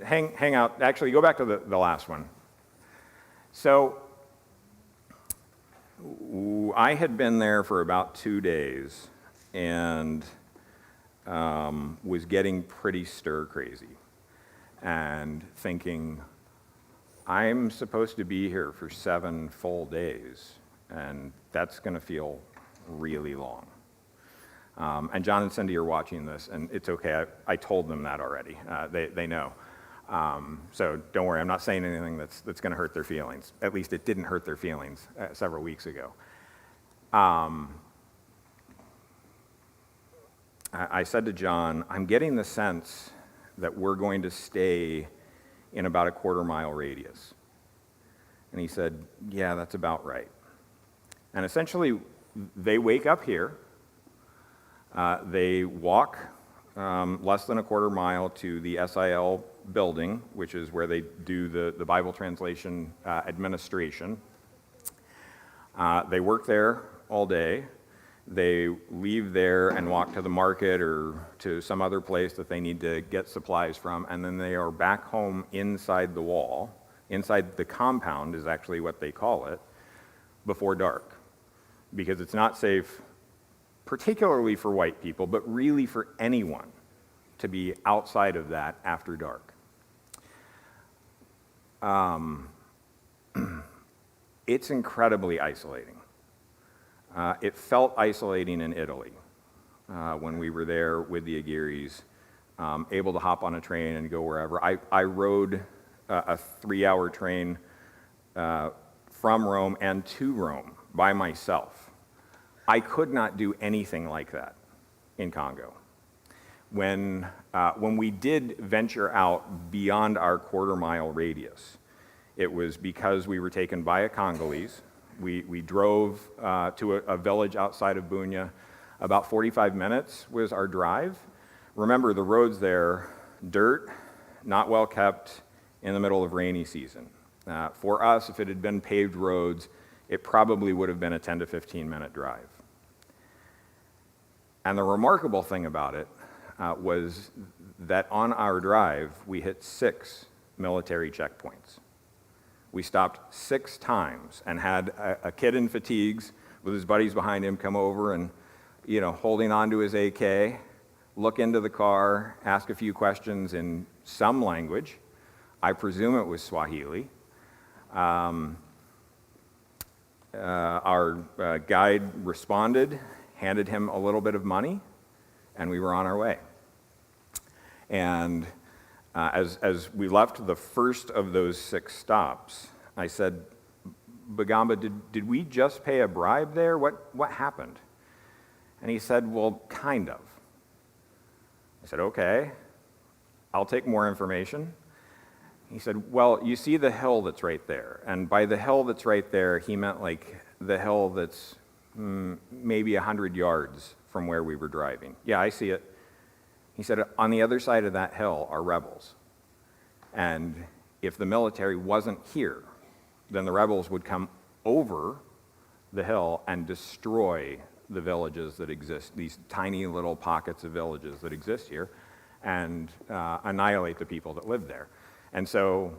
hang out. Actually, go back to the last one. So I had been there for about 2 days and was getting pretty stir crazy and thinking, I'm supposed to be here for 7 full days, and that's going to feel really long. And John and Cindy are watching this, and it's okay. I told them that already. They know. So don't worry. I'm not saying anything that's going to hurt their feelings. At least it didn't hurt their feelings several weeks ago. I said to John, I'm getting the sense that we're going to stay in about a quarter-mile radius. And he said, yeah, that's about right. And essentially, they wake up here. They walk less than a quarter mile to the SIL building, which is where they do the Bible translation administration. They work there all day. They leave there and walk to the market or to some other place that they need to get supplies from, and then they are back home inside the wall. Inside the compound is actually what they call it, before dark, because it's not safe, particularly for white people, but really for anyone to be outside of that after dark. It's incredibly isolating. It felt isolating in Italy when we were there with the Aguirres, able to hop on a train and go wherever. I rode a 3-hour train from Rome and to Rome by myself. I could not do anything like that in Congo. When we did venture out beyond our quarter-mile radius, it was because we were taken by a Congolese. We drove to a village outside of Bunia. About 45 minutes was our drive. Remember, the roads there, dirt, not well kept, in the middle of rainy season. For us, if it had been paved roads, it probably would have been a 10 to 15-minute drive. And the remarkable thing about it was that on our drive, we hit 6 military checkpoints. We stopped 6 times and had a kid in fatigues with his buddies behind him come over and, holding on to his AK, look into the car, ask a few questions in some language. I presume it was Swahili. Our guide responded, handed him a little bit of money, and we were on our way. And as we left the first of those 6 stops, I said, Bagamba, did we just pay a bribe there? What happened? And he said, well, kind of. I said, okay, I'll take more information. He said, well, you see the hill that's right there. And by the hill that's right there, he meant like the hill that's maybe 100 yards from where we were driving. Yeah, I see it. He said, on the other side of that hill are rebels. And if the military wasn't here, then the rebels would come over the hill and destroy the villages that exist, these tiny little pockets of villages that exist here, and annihilate the people that live there. And so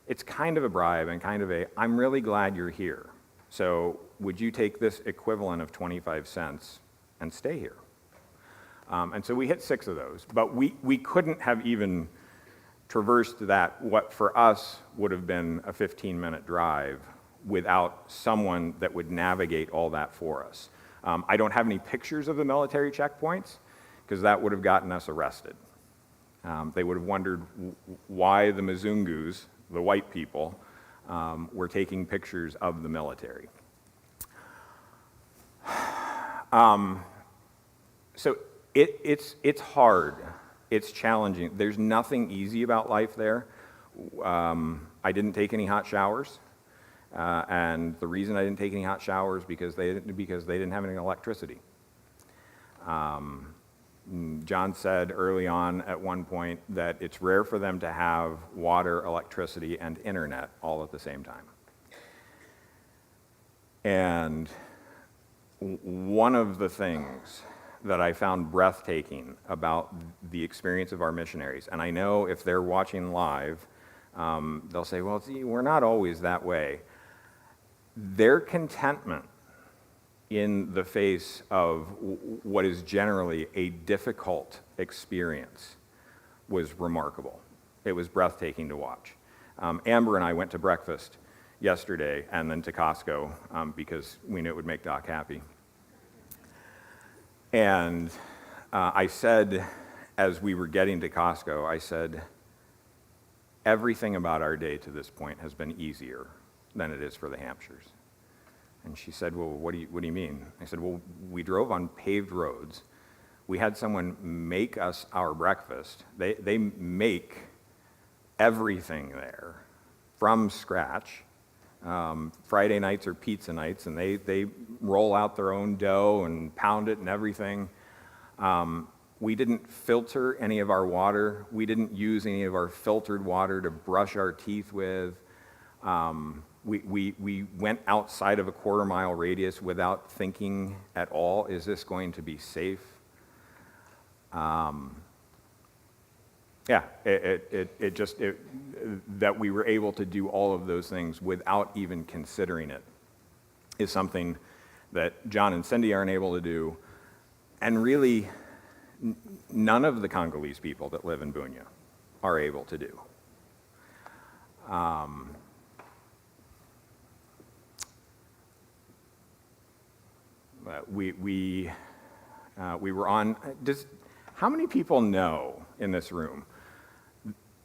it's kind of a bribe and kind of I'm really glad you're here. So would you take this equivalent of 25 cents and stay here? And so we hit 6 of those, but we couldn't have even traversed that, what for us would have been a 15-minute drive, without someone that would navigate all that for us. I don't have any pictures of the military checkpoints, because that would have gotten us arrested. They would have wondered why the Mzungus, the white people, were taking pictures of the military. So it's hard. It's challenging. There's nothing easy about life there. I didn't take any hot showers, and the reason I didn't take any hot showers because they didn't have any electricity. John said early on at one point that it's rare for them to have water, electricity, and internet all at the same time. And one of the things that I found breathtaking about the experience of our missionaries, and I know if they're watching live, they'll say, well, see, we're not always that way. their contentment in the face of what is generally a difficult experience was remarkable. It was breathtaking to watch. Amber and I went to breakfast yesterday and then to Costco because we knew it would make Doc happy. And I said, as we were getting to Costco, I said, everything about our day to this point has been easier than it is for the Hampshires. And she said, well, what do you mean? I said, well, we drove on paved roads. We had someone make us our breakfast. They make everything there from scratch. Friday nights are pizza nights, and they roll out their own dough and pound it and everything. We didn't filter any of our water. We didn't use any of our filtered water to brush our teeth with. We went outside of a quarter-mile radius without thinking at all, is this going to be safe? That we were able to do all of those things without even considering it is something that John and Cindy aren't able to do, and really none of the Congolese people that live in Bunia are able to do. We were on. How many people know in this room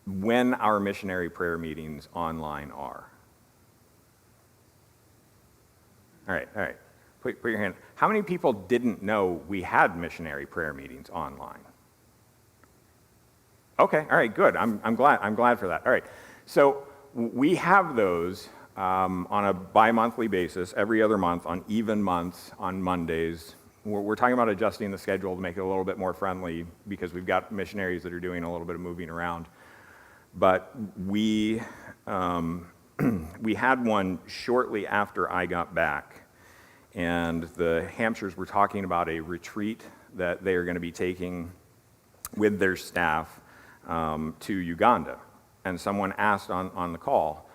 when our missionary prayer meetings online are? All right. Put your hand. How many people didn't know we had missionary prayer meetings online? Okay. All right. Good. I'm glad for that. All right. So we have those on a bi-monthly basis, every other month, on even months, on Mondays. We're talking about adjusting the schedule to make it a little bit more friendly because we've got missionaries that are doing a little bit of moving around. But we had one shortly after I got back, and the Hampshires were talking about a retreat that they are going to be taking with their staff to Uganda. And someone asked on the call,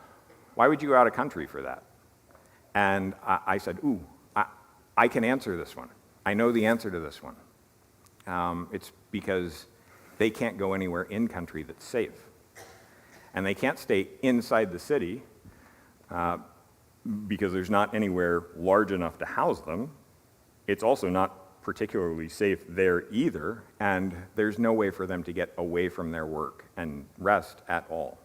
why would you go out of country for that? And I said, I can answer this one. I know the answer to this one. It's because they can't go anywhere in country that's safe. And they can't stay inside the city because there's not anywhere large enough to house them. It's also not particularly safe there either, and there's no way for them to get away from their work and rest at all.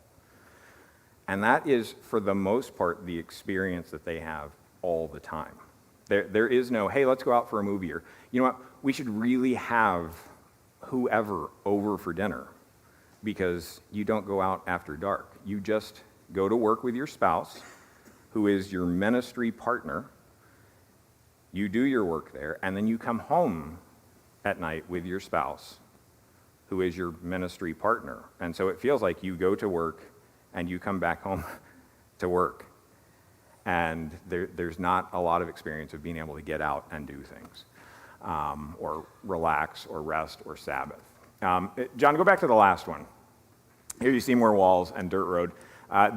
And that is, for the most part, the experience that they have all the time. There is no, hey, let's go out for a movie, or, you know what, we should really have whoever over for dinner, because you don't go out after dark. You just go to work with your spouse, who is your ministry partner. You do your work there, and then you come home at night with your spouse, who is your ministry partner. And so it feels like you go to work and you come back home to work. And there's not a lot of experience of being able to get out and do things, or relax, or rest, or Sabbath. John, go back to the last one. Here you see more walls and dirt road.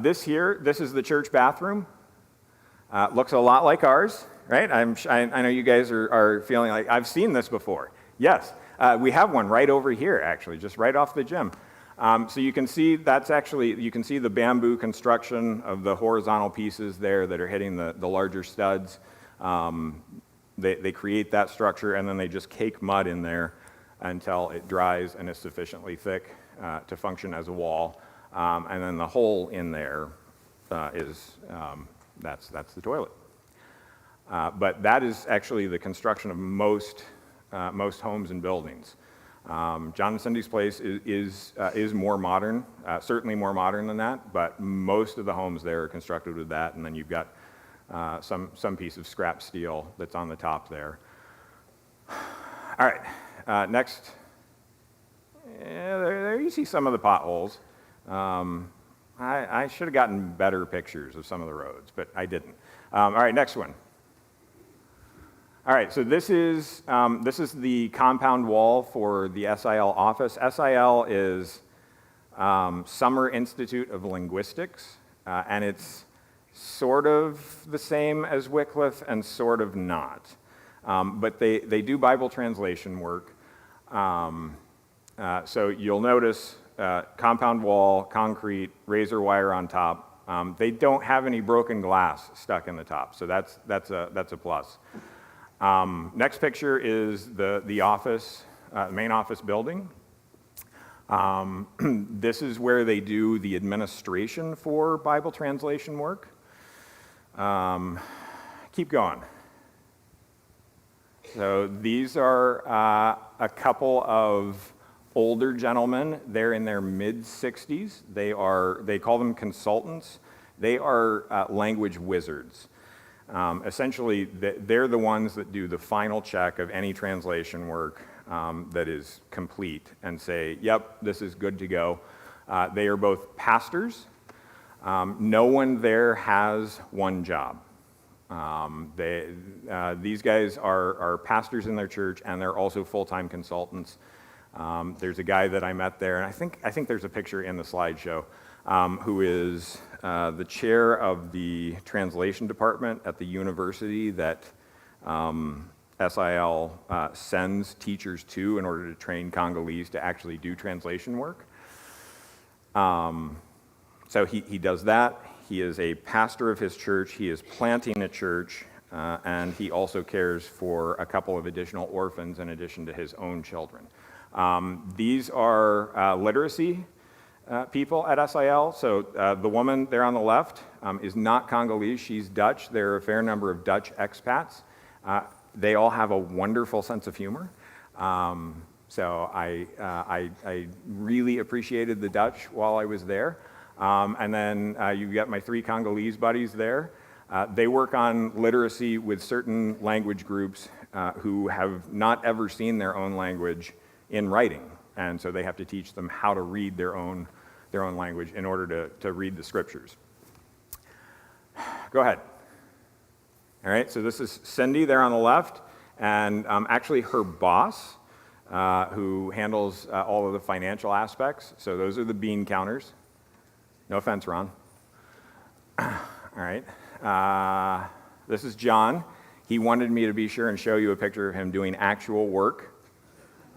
This is the church bathroom. Looks a lot like ours, right? I know you guys are feeling like, I've seen this before. Yes, we have one right over here, actually, just right off the gym. So you can see you can see the bamboo construction of the horizontal pieces there that are hitting the larger studs. They create that structure, and then they just cake mud in there until it dries and is sufficiently thick to function as a wall. And then the hole in there that's the toilet. But that is actually the construction of most homes and buildings. John and Cindy's place is more modern, certainly more modern than that, but most of the homes there are constructed with that, and then you've got some piece of scrap steel that's on the top there. All right, next. There you see some of the potholes. I should have gotten better pictures of some of the roads, but I didn't. All right, next one. All right, so this is the compound wall for the SIL office. SIL is Summer Institute of Linguistics, and it's sort of the same as Wycliffe and sort of not. But they do Bible translation work. So you'll notice compound wall, concrete, razor wire on top. They don't have any broken glass stuck in the top, so that's a plus. Next picture is the office, main office building. This is where they do the administration for Bible translation work. Keep going. So these are a couple of older gentlemen. They're in their mid-60s. They call them consultants. They are language wizards. Essentially, they're the ones that do the final check of any translation work that is complete and say, yep, this is good to go. They are both pastors. No one there has one job. These guys are pastors in their church, and they're also full-time consultants. There's a guy that I met there, and I think there's a picture in the slideshow, who is the chair of the translation department at the university that SIL sends teachers to in order to train Congolese to actually do translation work. So he does that. He is a pastor of his church. He is planting a church, and he also cares for a couple of additional orphans in addition to his own children. These are literacy people at SIL. So the woman there on the left is not Congolese. She's Dutch. There are a fair number of Dutch expats. They all have a wonderful sense of humor. So I really appreciated the Dutch while I was there. And then you've got my 3 Congolese buddies there. They work on literacy with certain language groups who have not ever seen their own language in writing. And so they have to teach them how to read their own language in order to read the scriptures. Go ahead. All right, so this is Cindy there on the left, and actually her boss, who handles all of the financial aspects. So those are the bean counters. No offense, Ron. All right. This is John. He wanted me to be sure and show you a picture of him doing actual work.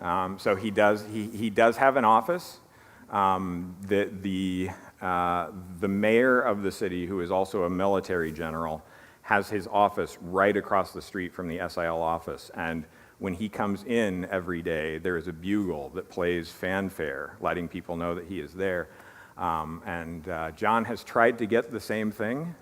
So he does have an office. The mayor of the city, who is also a military general, has his office right across the street from the SIL office. And when he comes in every day, there is a bugle that plays fanfare, letting people know that he is there. John has tried to get the same thing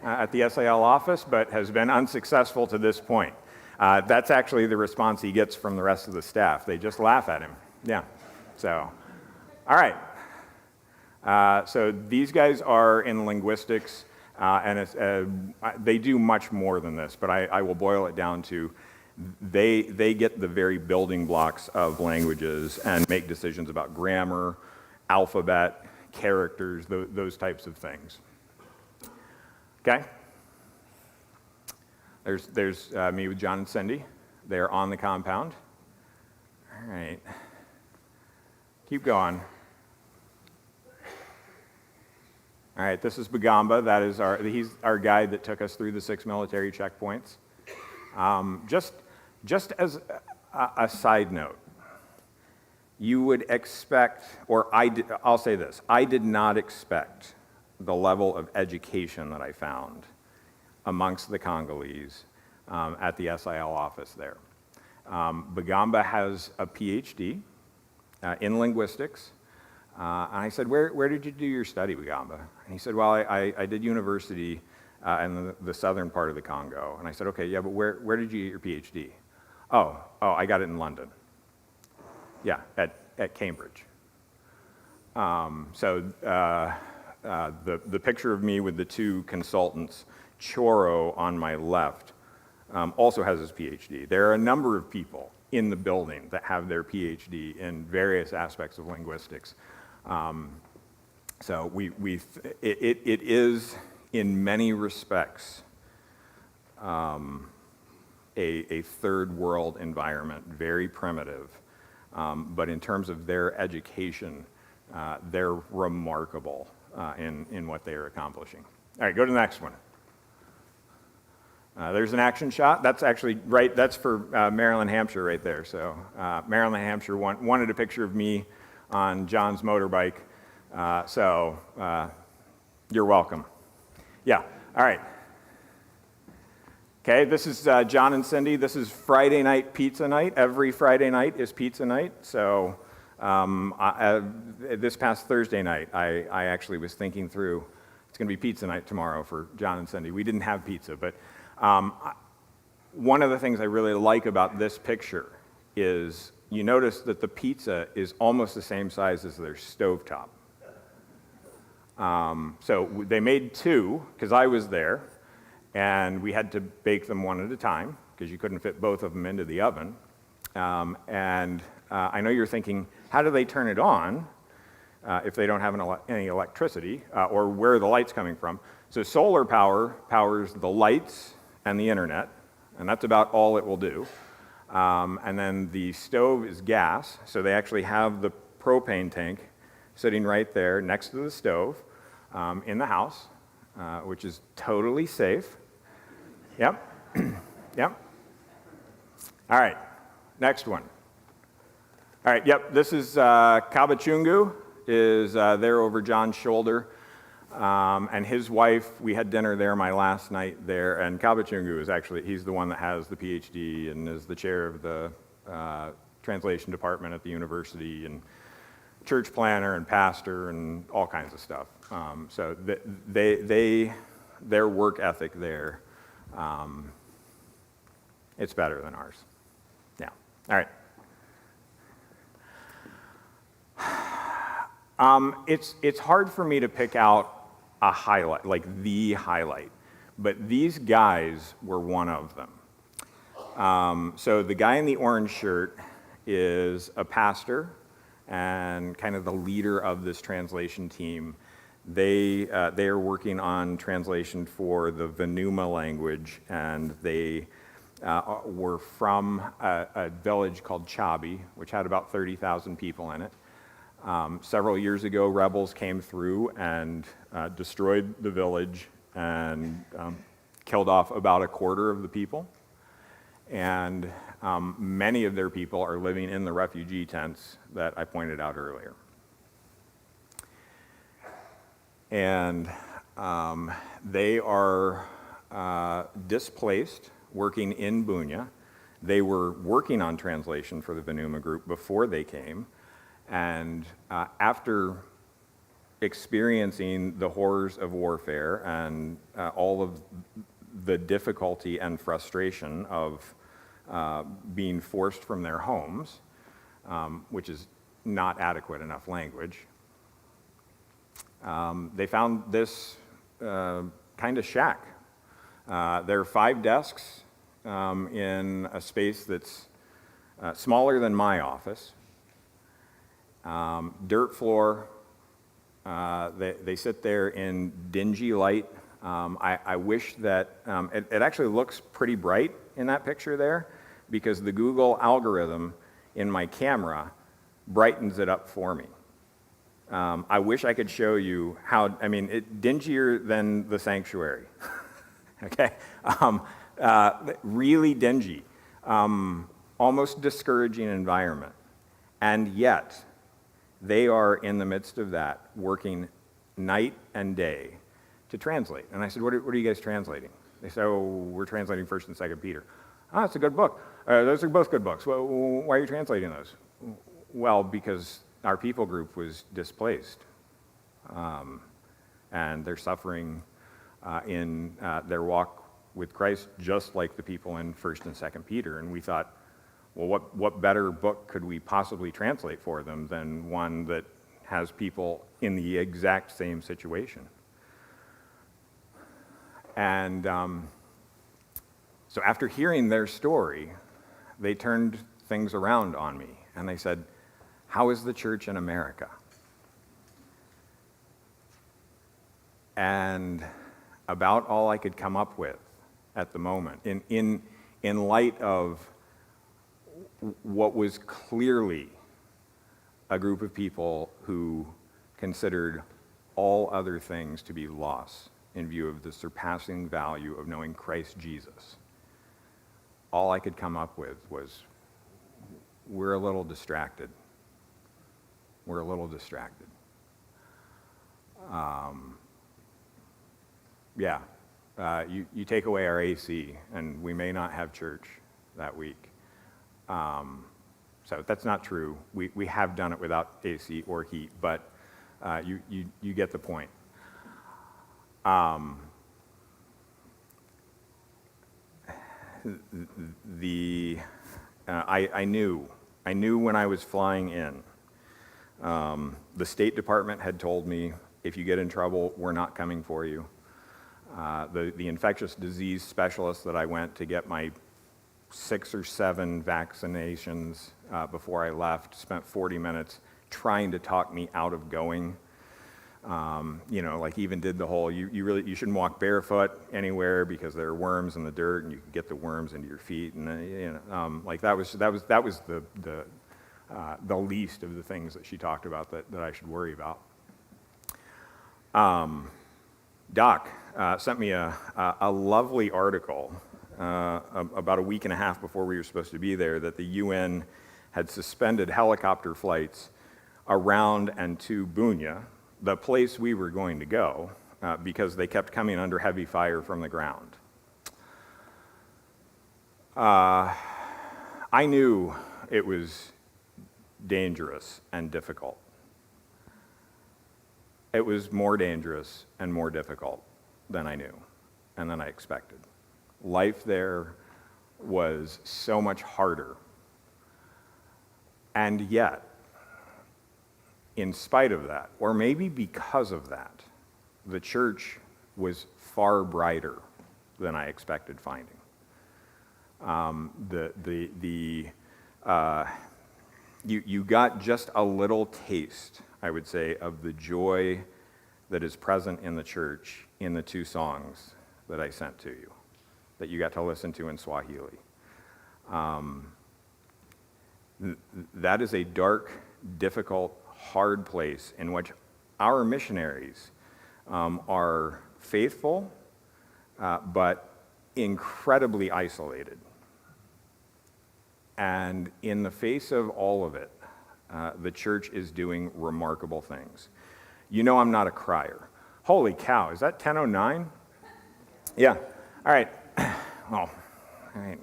at the SIL office, but has been unsuccessful to this point. That's actually the response he gets from the rest of the staff. They just laugh at him. Yeah. So, all right. So these guys are in linguistics, and they do much more than this, but I will boil it down to they get the very building blocks of languages and make decisions about grammar, alphabet, characters, those types of things. Okay? There's me with John and Cindy. They're on the compound. All right. Keep going. All right, this is Bagamba. That is he's our guide that took us through the 6 military checkpoints. Just as a side note, you would expect, or I'll say this, I did not expect the level of education that I found amongst the Congolese at the SIL office there. Bagamba has a PhD in linguistics. And I said, where did you do your study, Bagamba? And he said, well, I did university in the southern part of the Congo. And I said, okay, yeah, but where did you get your PhD? Oh, I got it in London. Yeah, at Cambridge. So the picture of me with the 2 consultants, Choro on my left, also has his PhD. There are a number of people in the building that have their PhD in various aspects of linguistics. So it is, in many respects, a third world environment, very primitive. But in terms of their education, they're remarkable in what they are accomplishing. All right, go to the next one. There's an action shot. That's actually right, that's for Maryland, Hampshire right there. So Maryland, Hampshire wanted a picture of me on John's motorbike. So you're welcome. Yeah, all right. Okay, this is John and Cindy. This is Friday night pizza night. Every Friday night is pizza night. So this past Thursday night, I actually was thinking through, it's going to be pizza night tomorrow for John and Cindy. We didn't have pizza, but one of the things I really like about this picture is you notice that the pizza is almost the same size as their stovetop. So they made two, because I was there, and we had to bake them one at a time, because you couldn't fit both of them into the oven. I know you're thinking, how do they turn it on if they don't have any electricity, or where are the lights coming from? So solar power powers the lights and the internet, and that's about all it will do. And then the stove is gas, so they actually have the propane tank sitting right there next to the stove in the house, which is totally safe. Yep, yep. All right, next one. All right, yep, this is Kabachungu, is there over John's shoulder. And his wife, we had dinner there my last night there, and Kabachungu is actually, he's the one that has the PhD and is the chair of the translation department at the university, and church planner and pastor and all kinds of stuff. So their work ethic there, it's better than ours. Yeah, all right. It's hard for me to pick out a highlight, like the highlight, but these guys were one of them. So the guy in the orange shirt is a pastor and kind of the leader of this translation team. They are working on translation for the Venuma language, and they were from a village called Chabi, which had about 30,000 people in it. Several years ago, rebels came through and destroyed the village and killed off about a quarter of the people. And many of their people are living in the refugee tents that I pointed out earlier. And they are displaced, working in Bunia. They were working on translation for the Venuma group before they came. And after experiencing the horrors of warfare and all of the difficulty and frustration of being forced from their homes, which is not adequate enough language, they found this kind of shack. There are 5 desks in a space that's smaller than my office. Dirt floor. They sit there in dingy light. I wish that it actually looks pretty bright in that picture there, because the Google algorithm in my camera brightens it up for me. I wish I could show you how, I mean, dingier than the sanctuary. Okay? Really dingy, almost discouraging environment. And yet, they are in the midst of that, working night and day to translate. And I said, what are you guys translating? They said, oh, we're translating 1st and 2nd Peter. Oh, it's a good book. Those are both good books. Well, why are you translating those? Well, because our people group was displaced. And they're suffering in their walk with Christ, just like the people in 1st and 2nd Peter. And we thought, well, what better book could we possibly translate for them than one that has people in the exact same situation? And so after hearing their story, they turned things around on me, and they said, how is the church in America? And about all I could come up with at the moment, in light of what was clearly a group of people who considered all other things to be loss in view of the surpassing value of knowing Christ Jesus, all I could come up with was, we're a little distracted. We're a little distracted. You take away our AC, and we may not have church that week. So that's not true. We have done it without AC or heat, but you get the point. I knew when I was flying in. The State Department had told me, if you get in trouble, we're not coming for you. The infectious disease specialist that I went to get my 6 or 7 vaccinations before I left spent 40 minutes trying to talk me out of going. Like even did the whole, you shouldn't walk barefoot anywhere because there are worms in the dirt and you can get the worms into your feet, and that was the least of the things that she talked about that I should worry about. Doc sent me a lovely article about a week and a half before we were supposed to be there, that the UN had suspended helicopter flights around and to Bunia, the place we were going to go, because they kept coming under heavy fire from the ground. I knew it was dangerous and difficult. It was more dangerous and more difficult than I knew and than I expected. Life there was so much harder. And yet, in spite of that, or maybe because of that, the church was far brighter than I expected finding. You got just a little taste, I would say, of the joy that is present in the church in the 2 songs that I sent to you, that you got to listen to in Swahili. That is a dark, difficult, hard place in which our missionaries are faithful, but incredibly isolated. And in the face of all of it, the church is doing remarkable things. You know I'm not a crier. Holy cow, is that 10:09? Yeah, all right. Well, all right.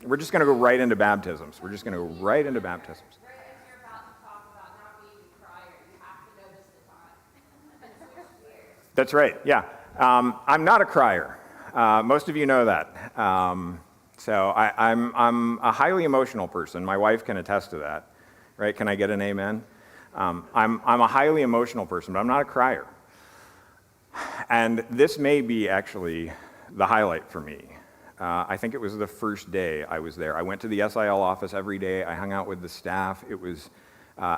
We're just going to go right into baptisms. We're just going to go right into baptisms. Right, as you're about to talk about not being a crier, you have to notice the time. It's weird. That's right, yeah. I'm not a crier. Most of you know that. So I'm a highly emotional person. My wife can attest to that, right? Can I get an amen? I'm a highly emotional person, but I'm not a crier. And this may be actually the highlight for me. I think it was the first day I was there. I went to the SIL office every day. I hung out with the staff. It was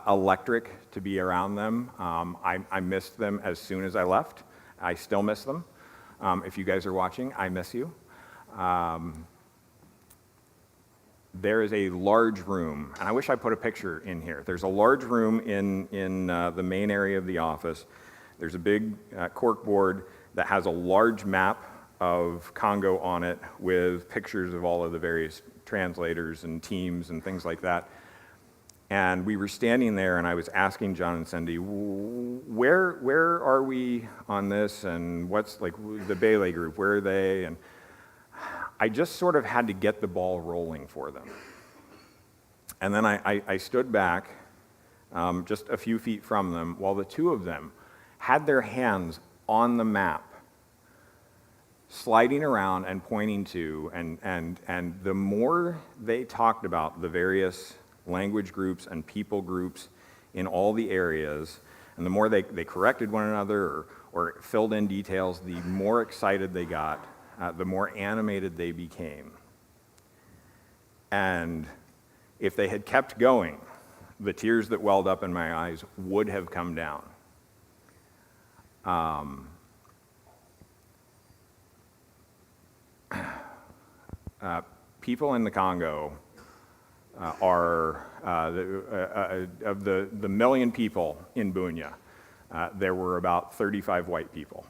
electric to be around them. I missed them as soon as I left. I still miss them. If you guys are watching, I miss you. There is a large room, and I wish I put a picture in here. There's a large room in the main area of the office. There's a big cork board that has a large map of Congo on it with pictures of all of the various translators and teams and things like that. And we were standing there, and I was asking John and Cindy, where are we on this, and what's like the Bailey group, where are they? And I just sort of had to get the ball rolling for them. And then I stood back just a few feet from them while the 2 of them had their hands on the map, sliding around and pointing to, and the more they talked about the various language groups and people groups in all the areas, and the more they corrected one another or filled in details, the more excited they got, the more animated they became. And if they had kept going, the tears that welled up in my eyes would have come down. People in the Congo are, of the million people in Bunia, there were about 35 white people.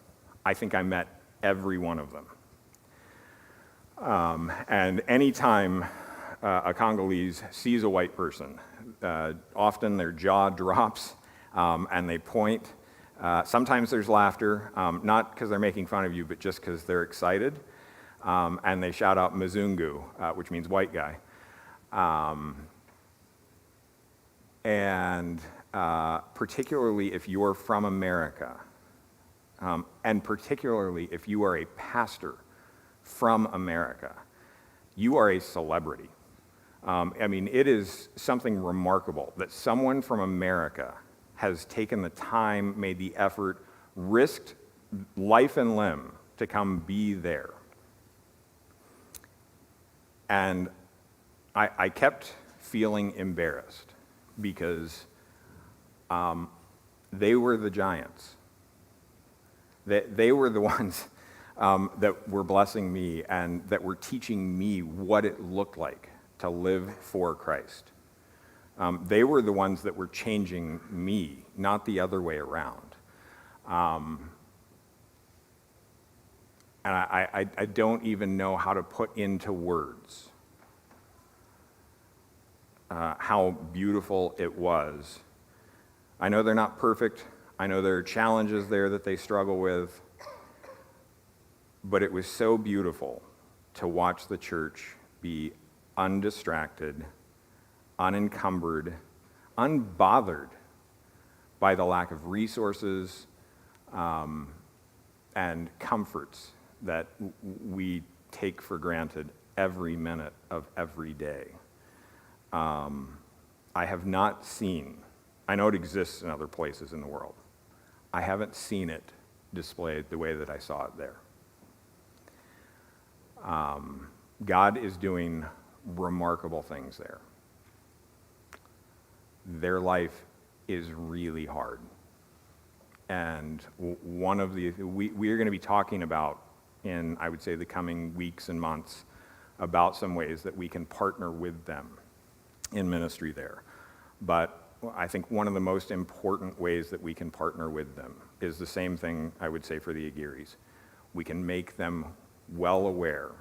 I think I met every one of them. And anytime a Congolese sees a white person, often their jaw drops and they point. Sometimes there's laughter, not because they're making fun of you, but just because they're excited. And they shout out Mzungu, which means white guy. And particularly if you're from America, and particularly if you are a pastor from America, you are a celebrity. I mean, it is something remarkable that someone from America has taken the time, made the effort, risked life and limb to come be there. And I kept feeling embarrassed because they were the giants. They were the ones that were blessing me and that were teaching me what it looked like to live for Christ. They were the ones that were changing me, not the other way around. And I don't even know how to put into words how beautiful it was. I know they're not perfect. I know there are challenges there that they struggle with. But it was so beautiful to watch the church be undistracted, unencumbered, unbothered by the lack of resources and comforts that we take for granted every minute of every day. I have not seen, I know it exists in other places in the world. I haven't seen it displayed the way that I saw it there. God is doing remarkable things there. Their life is really hard. And one of the, we are going to be talking about in, I would say, the coming weeks and months about some ways that we can partner with them in ministry there. But I think one of the most important ways that we can partner with them is the same thing I would say for the Aguirres. We can make them well aware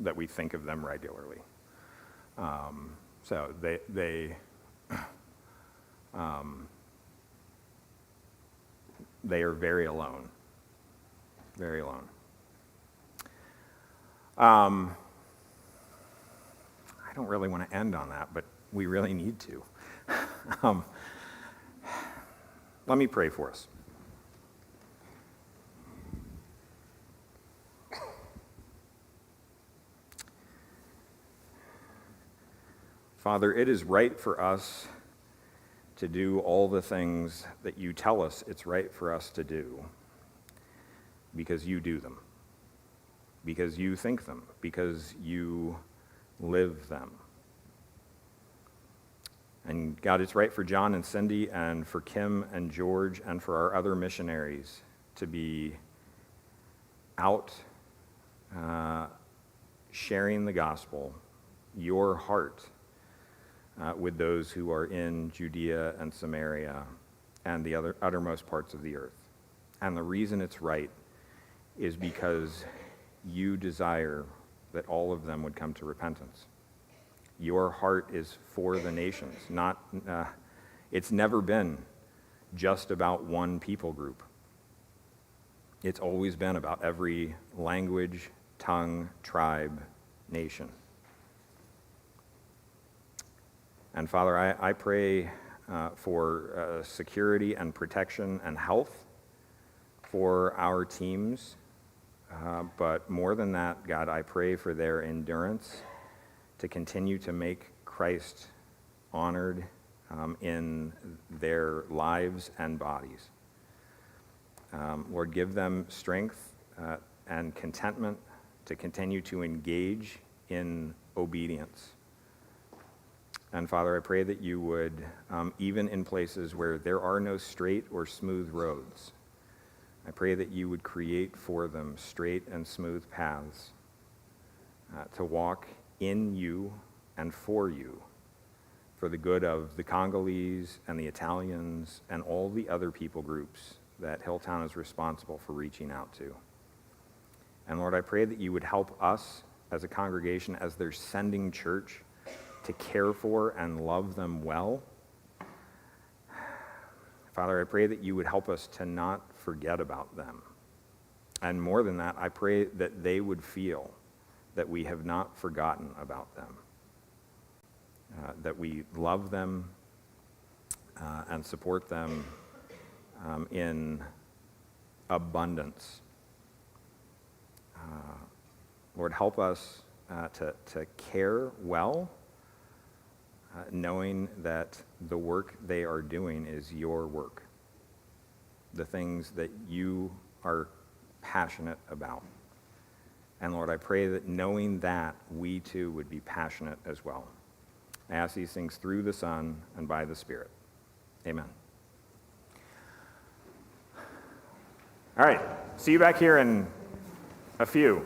that we think of them regularly. So they are very alone, very alone. I don't really want to end on that, but we really need to. Let me pray for us. Father, it is right for us to do all the things that you tell us it's right for us to do because you do them, because you think them, because you live them. And God, it's right for John and Cindy and for Kim and George and for our other missionaries to be out sharing the gospel, your heart, with those who are in Judea and Samaria and the uttermost parts of the earth. And the reason it's right is because you desire that all of them would come to repentance. Your heart is for the nations, not, it's never been just about one people group. It's always been about every language, tongue, tribe, nation. And Father, I pray for security and protection and health for our teams. But more than that, God, I pray for their endurance to continue to make Christ honored in their lives and bodies. Lord, give them strength and contentment to continue to engage in obedience. And Father, I pray that you would, even in places where there are no straight or smooth roads, I pray that you would create for them straight and smooth paths to walk in you and for you, for the good of the Congolese and the Italians and all the other people groups that Hilltown is responsible for reaching out to. And Lord, I pray that you would help us as a congregation, as they're sending church, to care for and love them well. Father, I pray that you would help us to not forget about them. And more than that, I pray that they would feel that we have not forgotten about them, that we love them and support them in abundance. Lord, help us to care well, knowing that the work they are doing is your work, the things that you are passionate about. And Lord, I pray that knowing that, we too would be passionate as well. I ask these things through the Son and by the Spirit. Amen. All right, see you back here in a few.